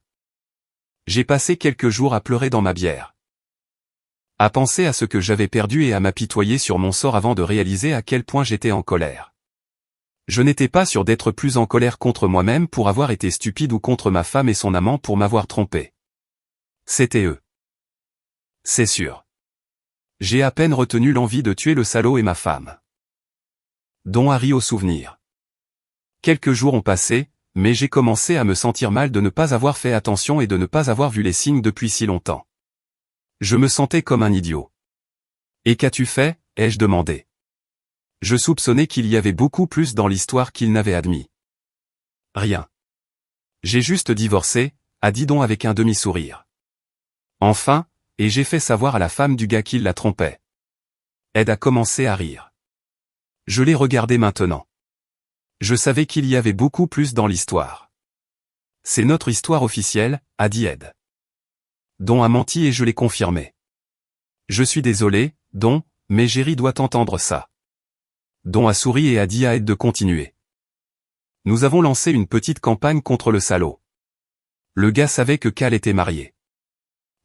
J'ai passé quelques jours à pleurer dans ma bière. À penser à ce que j'avais perdu et à m'apitoyer sur mon sort avant de réaliser à quel point j'étais en colère. Je n'étais pas sûr d'être plus en colère contre moi-même pour avoir été stupide ou contre ma femme et son amant pour m'avoir trompé. C'était eux. C'est sûr. J'ai à peine retenu l'envie de tuer le salaud et ma femme. Don a ri au souvenir. Quelques jours ont passé, mais j'ai commencé à me sentir mal de ne pas avoir fait attention et de ne pas avoir vu les signes depuis si longtemps. Je me sentais comme un idiot. Et qu'as-tu fait, ai-je demandé. Je soupçonnais qu'il y avait beaucoup plus dans l'histoire qu'il n'avait admis. Rien. J'ai juste divorcé, a dit Don avec un demi-sourire. Enfin, et j'ai fait savoir à la femme du gars qu'il la trompait. Ed a commencé à rire. Je l'ai regardé maintenant. Je savais qu'il y avait beaucoup plus dans l'histoire. C'est notre histoire officielle, a dit Ed. Don a menti et je l'ai confirmé. Je suis désolé, Don, mais Jerry doit entendre ça. Don a souri et a dit à Ed de continuer. Nous avons lancé une petite campagne contre le salaud. Le gars savait que Cal était marié.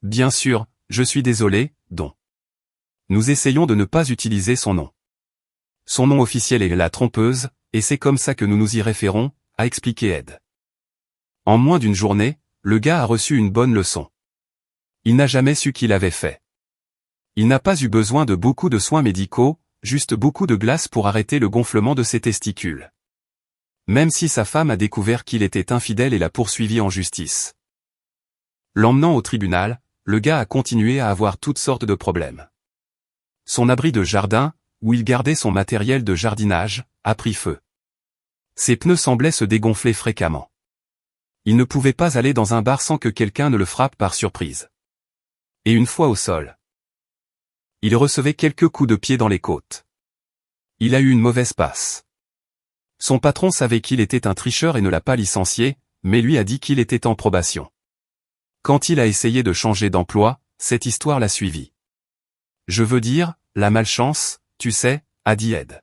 Bien sûr, je suis désolé, Don. Nous essayons de ne pas utiliser son nom. Son nom officiel est la trompeuse, et c'est comme ça que nous nous y référons, a expliqué Ed. En moins d'une journée, le gars a reçu une bonne leçon. Il n'a jamais su qu'il avait fait. Il n'a pas eu besoin de beaucoup de soins médicaux, juste beaucoup de glace pour arrêter le gonflement de ses testicules. Même si sa femme a découvert qu'il était infidèle et l'a poursuivi en justice. L'emmenant au tribunal, le gars a continué à avoir toutes sortes de problèmes. Son abri de jardin, où il gardait son matériel de jardinage, a pris feu. Ses pneus semblaient se dégonfler fréquemment. Il ne pouvait pas aller dans un bar sans que quelqu'un ne le frappe par surprise. Et une fois au sol, il recevait quelques coups de pied dans les côtes. Il a eu une mauvaise passe. Son patron savait qu'il était un tricheur et ne l'a pas licencié, mais lui a dit qu'il était en probation. Quand il a essayé de changer d'emploi, cette histoire l'a suivi. Je veux dire, la malchance, tu sais, a dit Ed.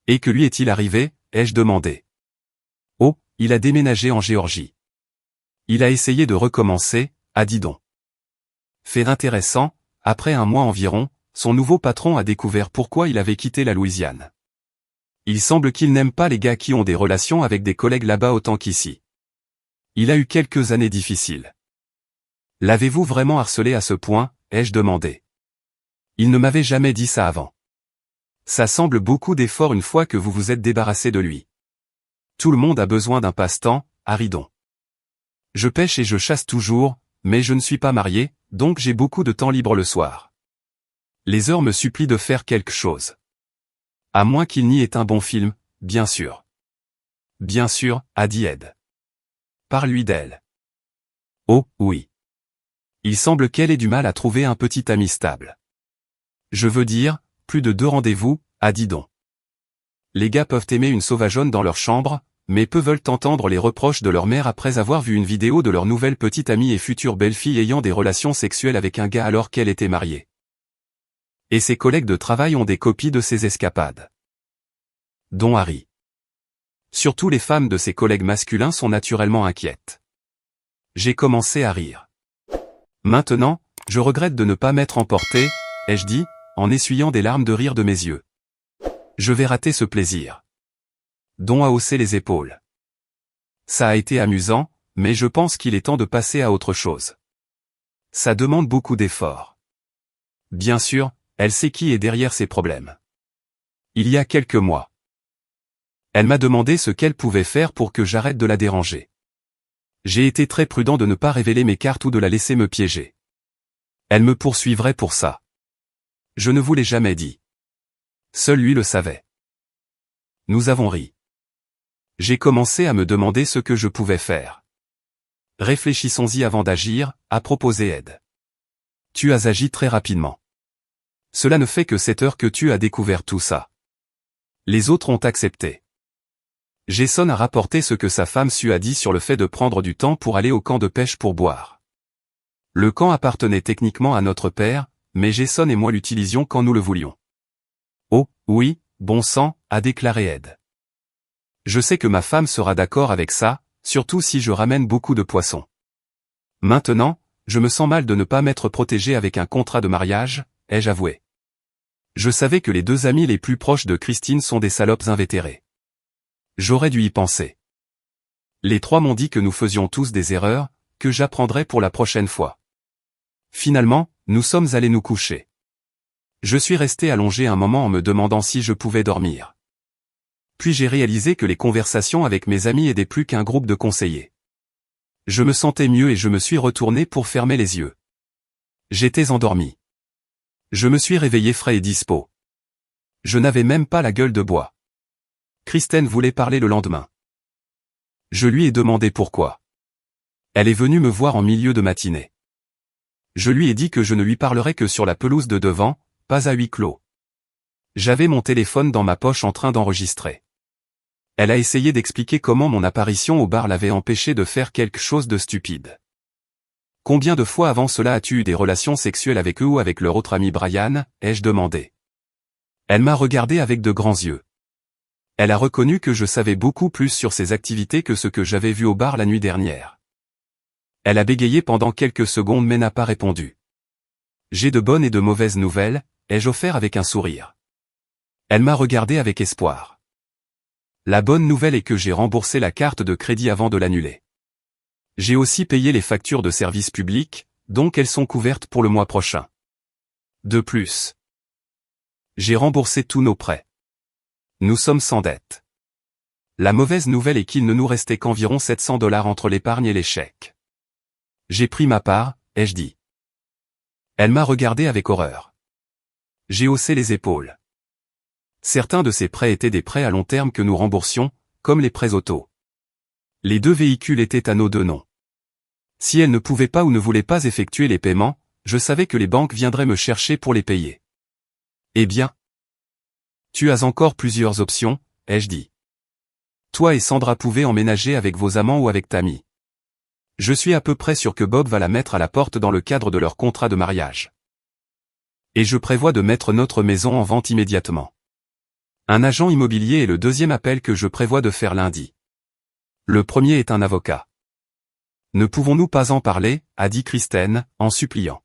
Et que lui est-il arrivé, ai-je demandé. Oh, il a déménagé en Géorgie. Il a essayé de recommencer, a dit Don. Fait intéressant, après un mois environ, son nouveau patron a découvert pourquoi il avait quitté la Louisiane. Il semble qu'il n'aime pas les gars qui ont des relations avec des collègues là-bas autant qu'ici. Il a eu quelques années difficiles. L'avez-vous vraiment harcelé à ce point, ai-je demandé. Il ne m'avait jamais dit ça avant. Ça semble beaucoup d'efforts une fois que vous vous êtes débarrassé de lui. Tout le monde a besoin d'un passe-temps, a ri Don. Je pêche et je chasse toujours, mais je ne suis pas marié, donc j'ai beaucoup de temps libre le soir. Les heures me supplient de faire quelque chose. À moins qu'il n'y ait un bon film, bien sûr. Bien sûr, a dit Ed. Parle-lui d'elle. Oh, oui. Il semble qu'elle ait du mal à trouver un petit ami stable. Je veux dire, plus de 2 rendez-vous, a dit Don. Les gars peuvent aimer une sauvageonne dans leur chambre, mais peu veulent entendre les reproches de leur mère après avoir vu une vidéo de leur nouvelle petite amie et future belle-fille ayant des relations sexuelles avec un gars alors qu'elle était mariée. Et ses collègues de travail ont des copies de ces escapades. Dont Harry. Surtout les femmes de ses collègues masculins sont naturellement inquiètes. J'ai commencé à rire. Maintenant, je regrette de ne pas m'être emporté, ai-je dit, en essuyant des larmes de rire de mes yeux. Je vais rater ce plaisir. Don a haussé les épaules. Ça a été amusant, mais je pense qu'il est temps de passer à autre chose. Ça demande beaucoup d'efforts. Bien sûr, elle sait qui est derrière ces problèmes. Il y a quelques mois. Elle m'a demandé ce qu'elle pouvait faire pour que j'arrête de la déranger. J'ai été très prudent de ne pas révéler mes cartes ou de la laisser me piéger. Elle me poursuivrait pour ça. Je ne vous l'ai jamais dit. Seul lui le savait. Nous avons ri. J'ai commencé à me demander ce que je pouvais faire. Réfléchissons-y avant d'agir, a proposé Ed. Tu as agi très rapidement. Cela ne fait que 7 heures que tu as découvert tout ça. Les autres ont accepté. Jason a rapporté ce que sa femme Sue a dit sur le fait de prendre du temps pour aller au camp de pêche pour boire. Le camp appartenait techniquement à notre père, mais Jason et moi l'utilisions quand nous le voulions. Oh, oui, bon sang, a déclaré Ed. Je sais que ma femme sera d'accord avec ça, surtout si je ramène beaucoup de poissons. Maintenant, je me sens mal de ne pas m'être protégé avec un contrat de mariage, ai-je avoué. Je savais que les 2 amis les plus proches de Christine sont des salopes invétérées. J'aurais dû y penser. Les 3 m'ont dit que nous faisions tous des erreurs, que j'apprendrais pour la prochaine fois. Finalement, nous sommes allés nous coucher. Je suis resté allongé un moment en me demandant si je pouvais dormir. Puis j'ai réalisé que les conversations avec mes amis aidaient plus qu'un groupe de conseillers. Je me sentais mieux et je me suis retourné pour fermer les yeux. J'étais endormi. Je me suis réveillé frais et dispo. Je n'avais même pas la gueule de bois. Kristen voulait parler le lendemain. Je lui ai demandé pourquoi. Elle est venue me voir en milieu de matinée. Je lui ai dit que je ne lui parlerais que sur la pelouse de devant, pas à huis clos. J'avais mon téléphone dans ma poche en train d'enregistrer. Elle a essayé d'expliquer comment mon apparition au bar l'avait empêché de faire quelque chose de stupide. Combien de fois avant cela as-tu eu des relations sexuelles avec eux ou avec leur autre ami Brian, ai-je demandé. Elle m'a regardé avec de grands yeux. Elle a reconnu que je savais beaucoup plus sur ses activités que ce que j'avais vu au bar la nuit dernière. Elle a bégayé pendant quelques secondes mais n'a pas répondu. J'ai de bonnes et de mauvaises nouvelles, ai-je offert avec un sourire. Elle m'a regardé avec espoir. La bonne nouvelle est que j'ai remboursé la carte de crédit avant de l'annuler. J'ai aussi payé les factures de services publics, donc elles sont couvertes pour le mois prochain. De plus, j'ai remboursé tous nos prêts. Nous sommes sans dette. La mauvaise nouvelle est qu'il ne nous restait qu'environ $700 entre l'épargne et les chèques. J'ai pris ma part, ai-je dit. Elle m'a regardé avec horreur. J'ai haussé les épaules. Certains de ces prêts étaient des prêts à long terme que nous remboursions, comme les prêts auto. Les 2 véhicules étaient à nos 2 noms. Si elle ne pouvait pas ou ne voulait pas effectuer les paiements, je savais que les banques viendraient me chercher pour les payer. Eh bien, tu as encore plusieurs options, ai-je dit. Toi et Sandra pouvez emménager avec vos amants ou avec Tammy. Je suis à peu près sûr que Bob va la mettre à la porte dans le cadre de leur contrat de mariage. Et je prévois de mettre notre maison en vente immédiatement. Un agent immobilier est le 2e appel que je prévois de faire lundi. Le premier est un avocat. Ne pouvons-nous pas en parler, a dit Kristen, en suppliant.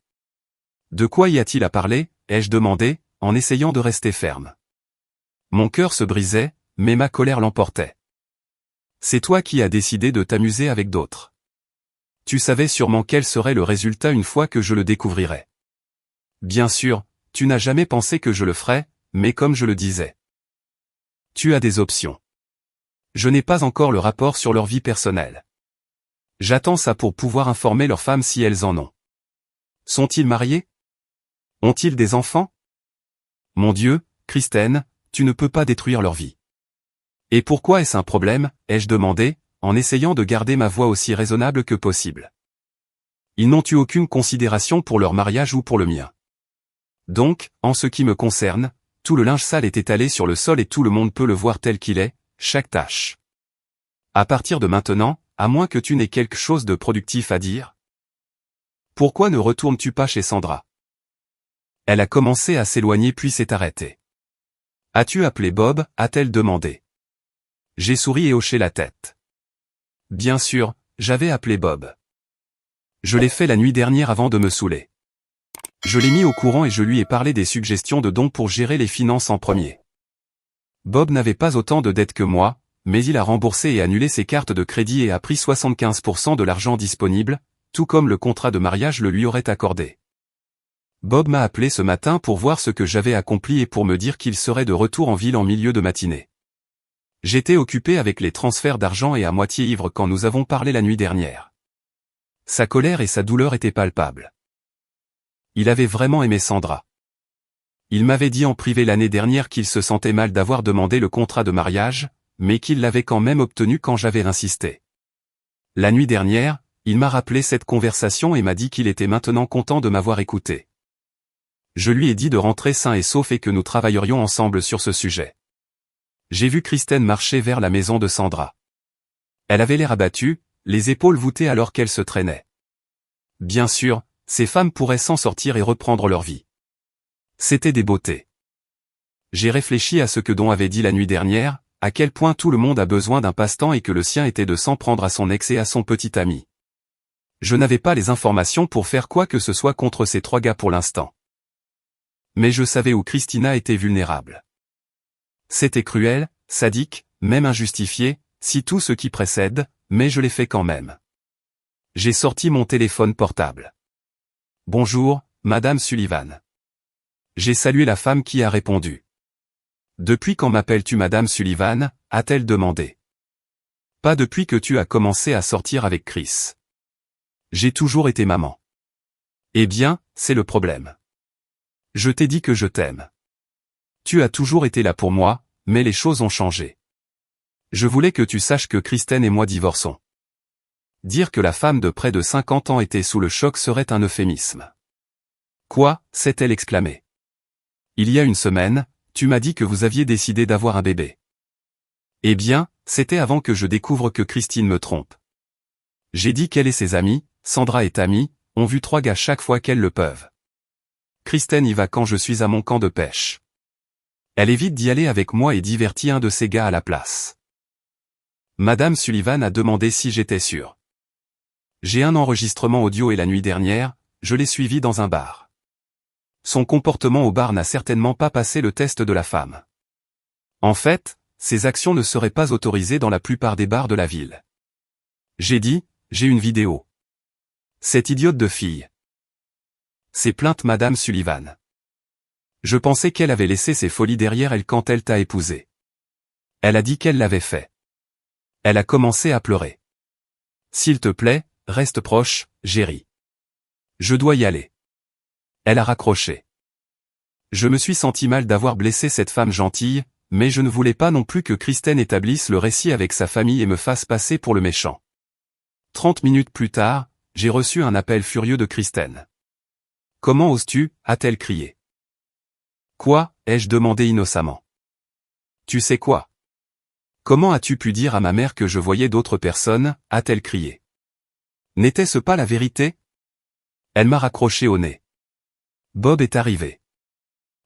De quoi y a-t-il à parler, ai-je demandé, en essayant de rester ferme. Mon cœur se brisait, mais ma colère l'emportait. C'est toi qui as décidé de t'amuser avec d'autres. Tu savais sûrement quel serait le résultat une fois que je le découvrirais. Bien sûr, tu n'as jamais pensé que je le ferais, mais comme je le disais. Tu as des options. Je n'ai pas encore le rapport sur leur vie personnelle. J'attends ça pour pouvoir informer leurs femmes si elles en ont. Sont-ils mariés? Ont-ils des enfants? Mon Dieu, Kristen, tu ne peux pas détruire leur vie. Et pourquoi est-ce un problème, ai-je demandé, en essayant de garder ma voix aussi raisonnable que possible. Ils n'ont eu aucune considération pour leur mariage ou pour le mien. Donc, en ce qui me concerne, tout le linge sale est étalé sur le sol et tout le monde peut le voir tel qu'il est, chaque tache. À partir de maintenant, à moins que tu n'aies quelque chose de productif à dire. Pourquoi ne retournes-tu pas chez Sandra? Elle a commencé à s'éloigner puis s'est arrêtée. As-tu appelé Bob? A-t-elle demandé. J'ai souri et hoché la tête. Bien sûr, j'avais appelé Bob. Je l'ai fait la nuit dernière avant de me saouler. Je l'ai mis au courant et je lui ai parlé des suggestions de dons pour gérer les finances en premier. Bob n'avait pas autant de dettes que moi, mais il a remboursé et annulé ses cartes de crédit et a pris 75% de l'argent disponible, tout comme le contrat de mariage le lui aurait accordé. Bob m'a appelé ce matin pour voir ce que j'avais accompli et pour me dire qu'il serait de retour en ville en milieu de matinée. J'étais occupé avec les transferts d'argent et à moitié ivre quand nous avons parlé la nuit dernière. Sa colère et sa douleur étaient palpables. Il avait vraiment aimé Sandra. Il m'avait dit en privé l'année dernière qu'il se sentait mal d'avoir demandé le contrat de mariage, mais qu'il l'avait quand même obtenu quand j'avais insisté. La nuit dernière, il m'a rappelé cette conversation et m'a dit qu'il était maintenant content de m'avoir écouté. Je lui ai dit de rentrer sain et sauf et que nous travaillerions ensemble sur ce sujet. J'ai vu Kristen marcher vers la maison de Sandra. Elle avait l'air abattue, les épaules voûtées alors qu'elle se traînait. Bien sûr, ces femmes pourraient s'en sortir et reprendre leur vie. C'était des beautés. J'ai réfléchi à ce que Don avait dit la nuit dernière, à quel point tout le monde a besoin d'un passe-temps et que le sien était de s'en prendre à son ex et à son petit ami. Je n'avais pas les informations pour faire quoi que ce soit contre ces trois gars pour l'instant. Mais je savais où Christina était vulnérable. C'était cruel, sadique, même injustifié, si tout ce qui précède, mais je l'ai fait quand même. J'ai sorti mon téléphone portable. Bonjour, Madame Sullivan. J'ai salué la femme qui a répondu. Depuis quand m'appelles-tu Madame Sullivan? A-t-elle demandé. Pas depuis que tu as commencé à sortir avec Chris. J'ai toujours été maman. Eh bien, c'est le problème. Je t'ai dit que je t'aime. Tu as toujours été là pour moi, mais les choses ont changé. Je voulais que tu saches que Kristen et moi divorçons. Dire que la femme de près de 50 ans était sous le choc serait un euphémisme. Quoi? S'est-elle exclamée. Il y a une semaine, tu m'as dit que vous aviez décidé d'avoir un bébé. Eh bien, c'était avant que je découvre que Christine me trompe. J'ai dit qu'elle et ses amis, Sandra et Tammy, ont vu trois gars chaque fois qu'elles le peuvent. Kristen y va quand je suis à mon camp de pêche. Elle évite d'y aller avec moi et divertit un de ces gars à la place. Madame Sullivan a demandé si j'étais sûr. J'ai un enregistrement audio et la nuit dernière, je l'ai suivi dans un bar. Son comportement au bar n'a certainement pas passé le test de la femme. En fait, ses actions ne seraient pas autorisées dans la plupart des bars de la ville. J'ai dit, j'ai une vidéo. Cette idiote de fille. C'est plainte Madame Sullivan. Je pensais qu'elle avait laissé ses folies derrière elle quand elle t'a épousé. Elle a dit qu'elle l'avait fait. Elle a commencé à pleurer. S'il te plaît, reste proche, Jerry. Je dois y aller. Elle a raccroché. Je me suis senti mal d'avoir blessé cette femme gentille, mais je ne voulais pas non plus que Kristen établisse le récit avec sa famille et me fasse passer pour le méchant. 30 minutes plus tard, j'ai reçu un appel furieux de Kristen. Comment oses-tu? A-t-elle crié. Quoi? Ai-je demandé innocemment. Tu sais quoi? Comment as-tu pu dire à ma mère que je voyais d'autres personnes? A-t-elle crié. N'était-ce pas la vérité? Elle m'a raccroché au nez. Bob est arrivé.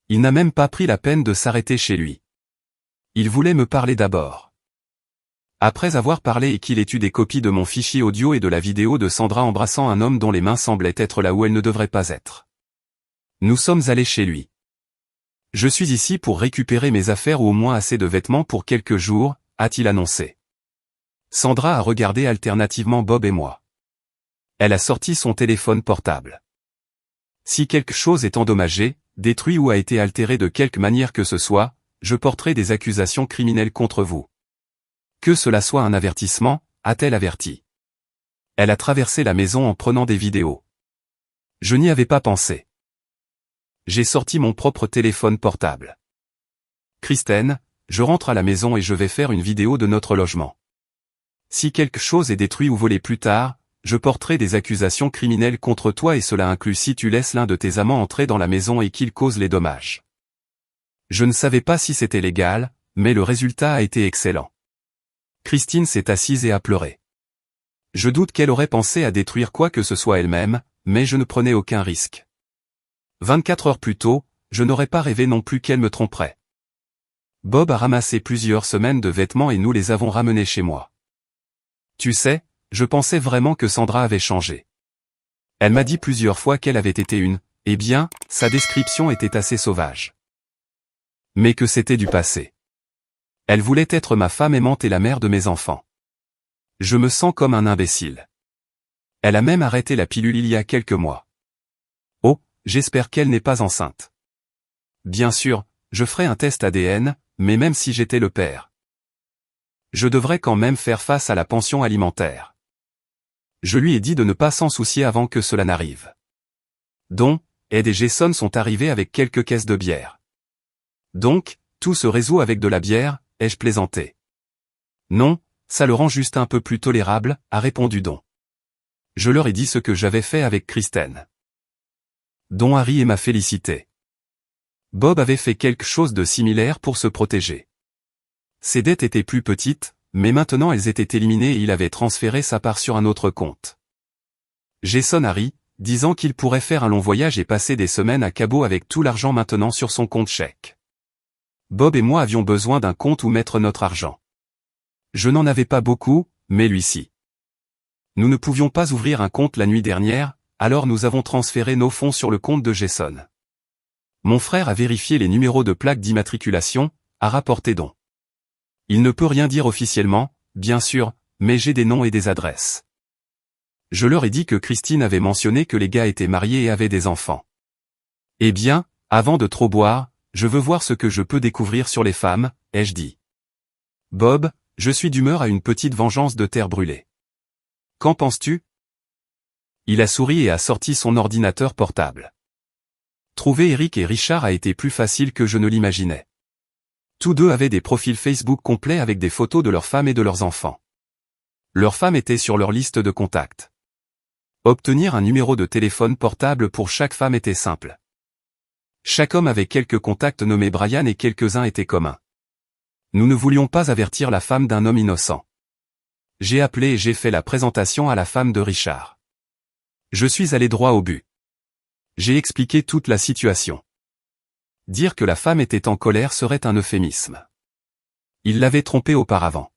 Il n'a même pas pris la peine de s'arrêter chez lui. Il voulait me parler d'abord. Après avoir parlé et qu'il ait eu des copies de mon fichier audio et de la vidéo de Sandra embrassant un homme dont les mains semblaient être là où elles ne devraient pas être. Nous sommes allés chez lui. Je suis ici pour récupérer mes affaires ou au moins assez de vêtements pour quelques jours, a-t-il annoncé. Sandra a regardé alternativement Bob et moi. Elle a sorti son téléphone portable. Si quelque chose est endommagé, détruit ou a été altéré de quelque manière que ce soit, je porterai des accusations criminelles contre vous. Que cela soit un avertissement, a-t-elle averti. Elle a traversé la maison en prenant des vidéos. Je n'y avais pas pensé. J'ai sorti mon propre téléphone portable. Kristen, je rentre à la maison et je vais faire une vidéo de notre logement. Si quelque chose est détruit ou volé plus tard, je porterai des accusations criminelles contre toi et cela inclut si tu laisses l'un de tes amants entrer dans la maison et qu'il cause les dommages. Je ne savais pas si c'était légal, mais le résultat a été excellent. Christine s'est assise et a pleuré. Je doute qu'elle aurait pensé à détruire quoi que ce soit elle-même, mais je ne prenais aucun risque. 24 heures plus tôt, je n'aurais pas rêvé non plus qu'elle me tromperait. Bob a ramassé plusieurs semaines de vêtements et nous les avons ramenés chez moi. Tu sais, je pensais vraiment que Sandra avait changé. Elle m'a dit plusieurs fois qu'elle avait été eh bien, sa description était assez sauvage. Mais que c'était du passé. Elle voulait être ma femme aimante et la mère de mes enfants. Je me sens comme un imbécile. Elle a même arrêté la pilule il y a quelques mois. Oh, j'espère qu'elle n'est pas enceinte. Bien sûr, je ferai un test ADN, mais même si j'étais le père. Je devrais quand même faire face à la pension alimentaire. Je lui ai dit de ne pas s'en soucier avant que cela n'arrive. Don, Ed et Jason sont arrivés avec quelques caisses de bière. Donc, tout se résout avec de la bière, ai-je plaisanté. Non, ça le rend juste un peu plus tolérable, a répondu Don. Je leur ai dit ce que j'avais fait avec Kristen. Don a ri et m'a félicité. Bob avait fait quelque chose de similaire pour se protéger. Ses dettes étaient plus petites, mais maintenant elles étaient éliminées et il avait transféré sa part sur un autre compte. Jason a ri, disant qu'il pourrait faire un long voyage et passer des semaines à Cabo avec tout l'argent maintenant sur son compte chèque. Bob et moi avions besoin d'un compte où mettre notre argent. Je n'en avais pas beaucoup, mais lui-ci. Nous ne pouvions pas ouvrir un compte la nuit dernière, alors nous avons transféré nos fonds sur le compte de Jason. Mon frère a vérifié les numéros de plaque d'immatriculation, a rapporté Don. Il ne peut rien dire officiellement, bien sûr, mais j'ai des noms et des adresses. Je leur ai dit que Christine avait mentionné que les gars étaient mariés et avaient des enfants. Eh bien, avant de trop boire, je veux voir ce que je peux découvrir sur les femmes, ai-je dit. Bob, je suis d'humeur à une petite vengeance de terre brûlée. Qu'en penses-tu? Il a souri et a sorti son ordinateur portable. Trouver Eric et Richard a été plus facile que je ne l'imaginais. Tous deux avaient des profils Facebook complets avec des photos de leurs femmes et de leurs enfants. Leurs femmes étaient sur leur liste de contacts. Obtenir un numéro de téléphone portable pour chaque femme était simple. Chaque homme avait quelques contacts nommés Brian et quelques-uns étaient communs. Nous ne voulions pas avertir la femme d'un homme innocent. J'ai appelé et j'ai fait la présentation à la femme de Richard. Je suis allé droit au but. J'ai expliqué toute la situation. Dire que la femme était en colère serait un euphémisme. Il l'avait trompée auparavant.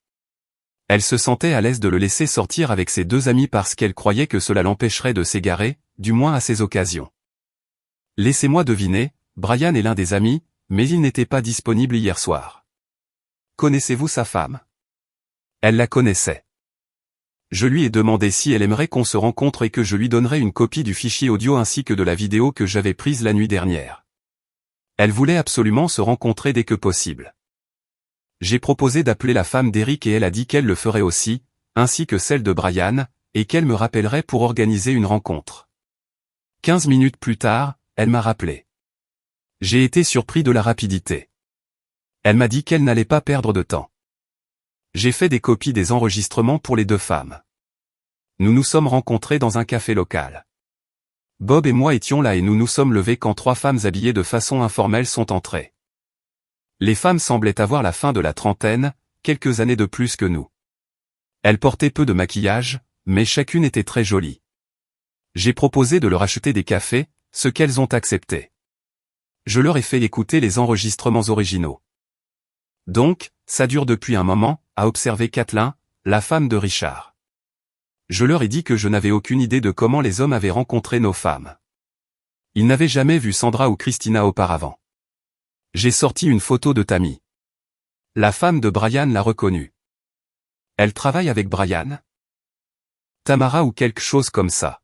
Elle se sentait à l'aise de le laisser sortir avec ses deux amis parce qu'elle croyait que cela l'empêcherait de s'égarer, du moins à ces occasions. Laissez-moi deviner, Brian est l'un des amis, mais il n'était pas disponible hier soir. Connaissez-vous sa femme? Elle la connaissait. Je lui ai demandé si elle aimerait qu'on se rencontre et que je lui donnerais une copie du fichier audio ainsi que de la vidéo que j'avais prise la nuit dernière. Elle voulait absolument se rencontrer dès que possible. J'ai proposé d'appeler la femme d'Eric et elle a dit qu'elle le ferait aussi, ainsi que celle de Brian, et qu'elle me rappellerait pour organiser une rencontre. 15 minutes plus tard, elle m'a rappelé. J'ai été surpris de la rapidité. Elle m'a dit qu'elle n'allait pas perdre de temps. J'ai fait des copies des enregistrements pour les deux femmes. Nous nous sommes rencontrés dans un café local. Bob et moi étions là et nous nous sommes levés quand trois femmes habillées de façon informelle sont entrées. Les femmes semblaient avoir la fin de la trentaine, quelques années de plus que nous. Elles portaient peu de maquillage, mais chacune était très jolie. J'ai proposé de leur acheter des cafés, ce qu'elles ont accepté. Je leur ai fait écouter les enregistrements originaux. Donc, ça dure depuis un moment, a observé Kathleen, la femme de Richard. Je leur ai dit que je n'avais aucune idée de comment les hommes avaient rencontré nos femmes. Ils n'avaient jamais vu Sandra ou Christina auparavant. J'ai sorti une photo de Tammy. La femme de Brian l'a reconnue. Elle travaille avec Brian? Tamara ou quelque chose comme ça.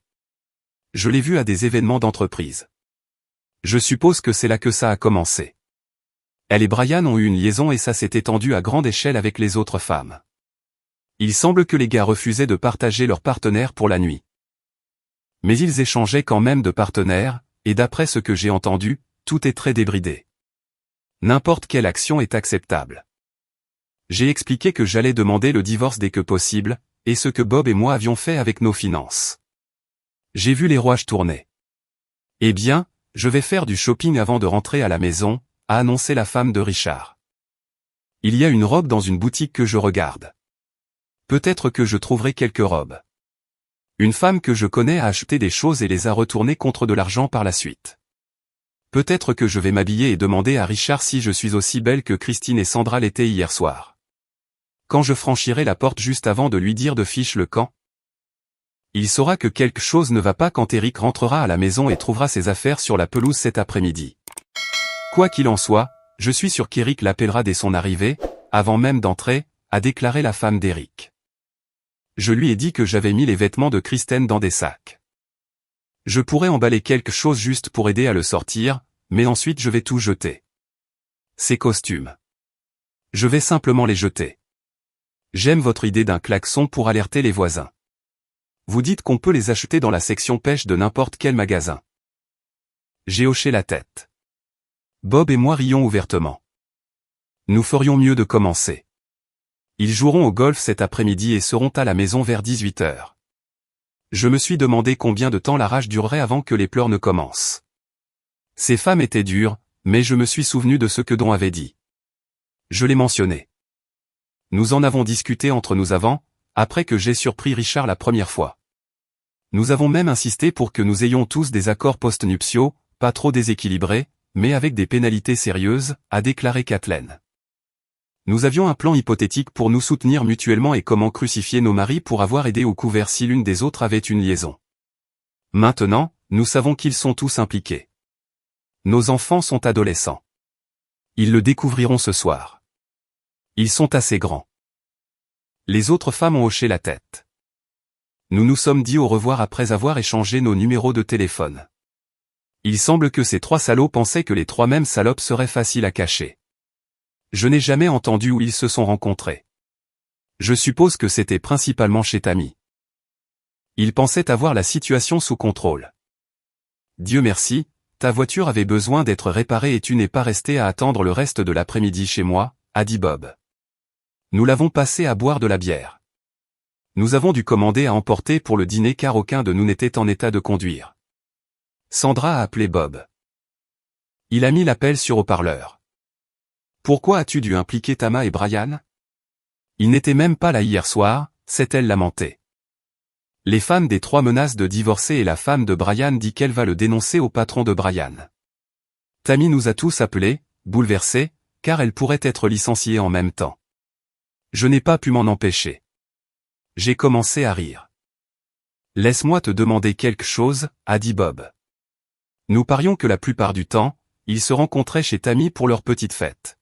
Je l'ai vue à des événements d'entreprise. Je suppose que c'est là que ça a commencé. Elle et Brian ont eu une liaison et ça s'est étendu à grande échelle avec les autres femmes. Il semble que les gars refusaient de partager leurs partenaires pour la nuit. Mais ils échangeaient quand même de partenaires, et d'après ce que j'ai entendu, tout est très débridé. N'importe quelle action est acceptable. J'ai expliqué que j'allais demander le divorce dès que possible, et ce que Bob et moi avions fait avec nos finances. J'ai vu les rouages tourner. Eh bien, je vais faire du shopping avant de rentrer à la maison, a annoncé la femme de Richard. Il y a une robe dans une boutique que je regarde. Peut-être que je trouverai quelques robes. Une femme que je connais a acheté des choses et les a retournées contre de l'argent par la suite. Peut-être que je vais m'habiller et demander à Richard si je suis aussi belle que Christine et Sandra l'étaient hier soir. Quand je franchirai la porte juste avant de lui dire de fiche le camp, il saura que quelque chose ne va pas quand Eric rentrera à la maison et trouvera ses affaires sur la pelouse cet après-midi. Quoi qu'il en soit, je suis sûr qu'Eric l'appellera dès son arrivée, avant même d'entrer, a déclaré la femme d'Eric. Je lui ai dit que j'avais mis les vêtements de Kristen dans des sacs. Je pourrais emballer quelque chose juste pour aider à le sortir, mais ensuite je vais tout jeter. Ces costumes. Je vais simplement les jeter. J'aime votre idée d'un klaxon pour alerter les voisins. Vous dites qu'on peut les acheter dans la section pêche de n'importe quel magasin. J'ai hoché la tête. Bob et moi rions ouvertement. Nous ferions mieux de commencer. Ils joueront au golf cet après-midi et seront à la maison vers 18h. Je me suis demandé combien de temps la rage durerait avant que les pleurs ne commencent. Ces femmes étaient dures, mais je me suis souvenu de ce que Don avait dit. Je l'ai mentionné. Nous en avons discuté entre nous avant, après que j'ai surpris Richard la première fois. Nous avons même insisté pour que nous ayons tous des accords post-nuptiaux, pas trop déséquilibrés, mais avec des pénalités sérieuses, a déclaré Kathleen. Nous avions un plan hypothétique pour nous soutenir mutuellement et comment crucifier nos maris pour avoir aidé au couvert si l'une des autres avait une liaison. Maintenant, nous savons qu'ils sont tous impliqués. Nos enfants sont adolescents. Ils le découvriront ce soir. Ils sont assez grands. Les autres femmes ont hoché la tête. Nous nous sommes dit au revoir après avoir échangé nos numéros de téléphone. Il semble que ces trois salauds pensaient que les trois mêmes salopes seraient faciles à cacher. Je n'ai jamais entendu où ils se sont rencontrés. Je suppose que c'était principalement chez Tammy. Ils pensaient avoir la situation sous contrôle. Dieu merci, ta voiture avait besoin d'être réparée et tu n'es pas resté à attendre le reste de l'après-midi chez moi, a dit Bob. Nous l'avons passé à boire de la bière. Nous avons dû commander à emporter pour le dîner car aucun de nous n'était en état de conduire. Sandra a appelé Bob. Il a mis l'appel sur haut-parleur. Pourquoi as-tu dû impliquer Tama et Brian? Ils n'étaient même pas là hier soir, s'est-elle lamentée. Les femmes des trois menacent de divorcer et la femme de Brian dit qu'elle va le dénoncer au patron de Brian. Tammy nous a tous appelés, bouleversés, car elle pourrait être licenciée en même temps. Je n'ai pas pu m'en empêcher. J'ai commencé à rire. Laisse-moi te demander quelque chose, a dit Bob. Nous parions que la plupart du temps, ils se rencontraient chez Tammy pour leur petite fête.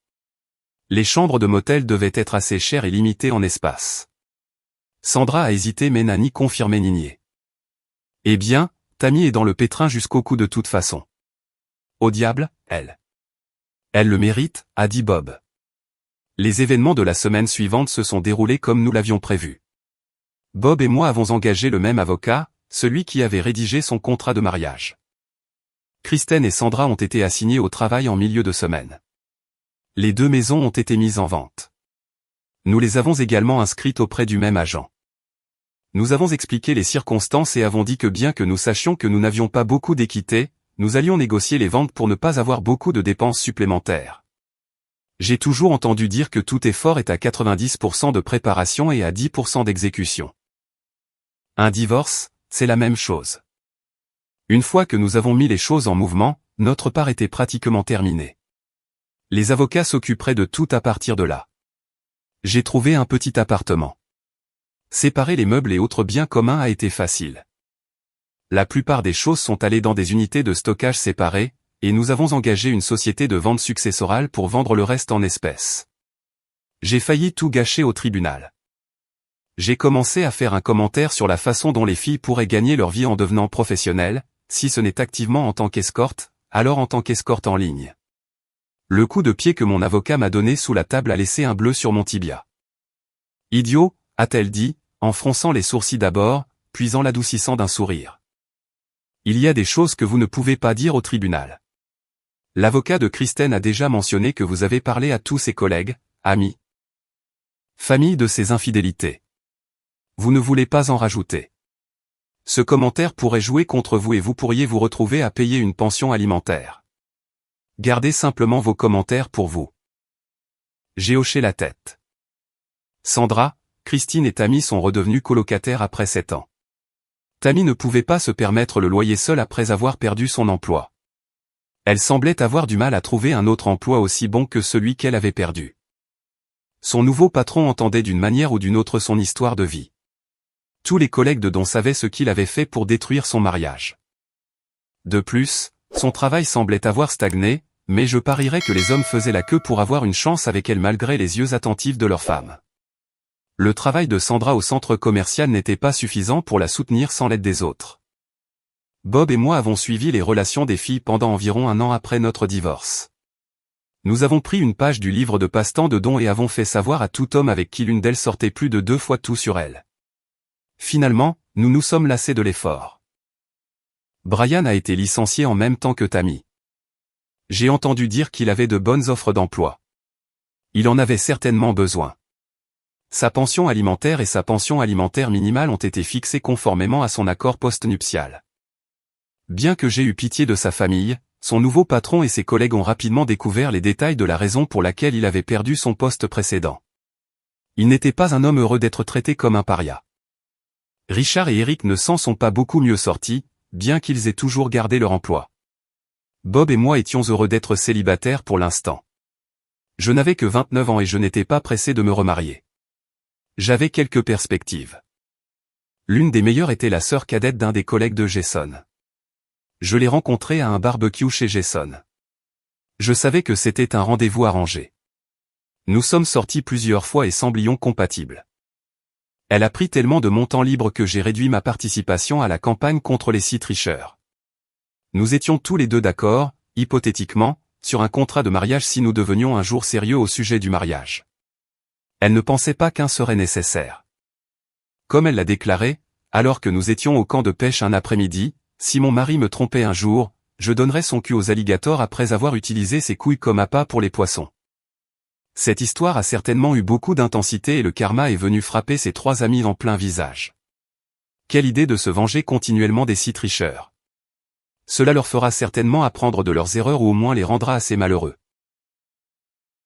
Les chambres de motel devaient être assez chères et limitées en espace. Sandra a hésité mais n'a ni confirmé ni nié. Eh bien, Tammy est dans le pétrin jusqu'au cou de toute façon. Au diable, elle. Elle le mérite, a dit Bob. Les événements de la semaine suivante se sont déroulés comme nous l'avions prévu. Bob et moi avons engagé le même avocat, celui qui avait rédigé son contrat de mariage. Kristen et Sandra ont été assignées au travail en milieu de semaine. Les deux maisons ont été mises en vente. Nous les avons également inscrites auprès du même agent. Nous avons expliqué les circonstances et avons dit que bien que nous sachions que nous n'avions pas beaucoup d'équité, nous allions négocier les ventes pour ne pas avoir beaucoup de dépenses supplémentaires. J'ai toujours entendu dire que tout effort est à 90% de préparation et à 10% d'exécution. Un divorce, c'est la même chose. Une fois que nous avons mis les choses en mouvement, notre part était pratiquement terminée. Les avocats s'occuperaient de tout à partir de là. J'ai trouvé un petit appartement. Séparer les meubles et autres biens communs a été facile. La plupart des choses sont allées dans des unités de stockage séparées, et nous avons engagé une société de vente successorale pour vendre le reste en espèces. J'ai failli tout gâcher au tribunal. J'ai commencé à faire un commentaire sur la façon dont les filles pourraient gagner leur vie en devenant professionnelles, si ce n'est activement en tant qu'escorte, alors en tant qu'escorte en ligne. Le coup de pied que mon avocat m'a donné sous la table a laissé un bleu sur mon tibia. Idiot, a-t-elle dit, en fronçant les sourcils d'abord, puis en l'adoucissant d'un sourire. Il y a des choses que vous ne pouvez pas dire au tribunal. L'avocat de Kristen a déjà mentionné que vous avez parlé à tous ses collègues, amis, famille de ses infidélités. Vous ne voulez pas en rajouter. Ce commentaire pourrait jouer contre vous et vous pourriez vous retrouver à payer une pension alimentaire. Gardez simplement vos commentaires pour vous. J'ai hoché la tête. Sandra, Christine et Tammy sont redevenus colocataires après 7 ans. Tammy ne pouvait pas se permettre le loyer seul après avoir perdu son emploi. Elle semblait avoir du mal à trouver un autre emploi aussi bon que celui qu'elle avait perdu. Son nouveau patron entendait d'une manière ou d'une autre son histoire de vie. Tous les collègues de Don savaient ce qu'il avait fait pour détruire son mariage. De plus, son travail semblait avoir stagné, mais je parierais que les hommes faisaient la queue pour avoir une chance avec elle malgré les yeux attentifs de leurs femmes. Le travail de Sandra au centre commercial n'était pas suffisant pour la soutenir sans l'aide des autres. Bob et moi avons suivi les relations des filles pendant environ 1 an après notre divorce. Nous avons pris une page du livre de passe-temps de Don et avons fait savoir à tout homme avec qui l'une d'elles sortait plus de 2 fois tout sur elle. Finalement, nous nous sommes lassés de l'effort. Brian a été licencié en même temps que Tammy. J'ai entendu dire qu'il avait de bonnes offres d'emploi. Il en avait certainement besoin. Sa pension alimentaire et sa pension alimentaire minimale ont été fixées conformément à son accord post-nuptial. Bien que j'ai eu pitié de sa famille, son nouveau patron et ses collègues ont rapidement découvert les détails de la raison pour laquelle il avait perdu son poste précédent. Il n'était pas un homme heureux d'être traité comme un paria. Richard et Eric ne s'en sont pas beaucoup mieux sortis, bien qu'ils aient toujours gardé leur emploi. Bob et moi étions heureux d'être célibataires pour l'instant. Je n'avais que 29 ans et je n'étais pas pressé de me remarier. J'avais quelques perspectives. L'une des meilleures était la sœur cadette d'un des collègues de Jason. Je l'ai rencontrée à un barbecue chez Jason. Je savais que c'était un rendez-vous arrangé. Nous sommes sortis plusieurs fois et semblions compatibles. Elle a pris tellement de mon temps libre que j'ai réduit ma participation à la campagne contre les 6 tricheurs. Nous étions tous les deux d'accord, hypothétiquement, sur un contrat de mariage si nous devenions un jour sérieux au sujet du mariage. Elle ne pensait pas qu'un serait nécessaire. Comme elle l'a déclaré, alors que nous étions au camp de pêche un après-midi, si mon mari me trompait un jour, je donnerais son cul aux alligators après avoir utilisé ses couilles comme appât pour les poissons. Cette histoire a certainement eu beaucoup d'intensité et le karma est venu frapper ses 3 amis en plein visage. Quelle idée de se venger continuellement des 6 tricheurs. Cela leur fera certainement apprendre de leurs erreurs ou au moins les rendra assez malheureux.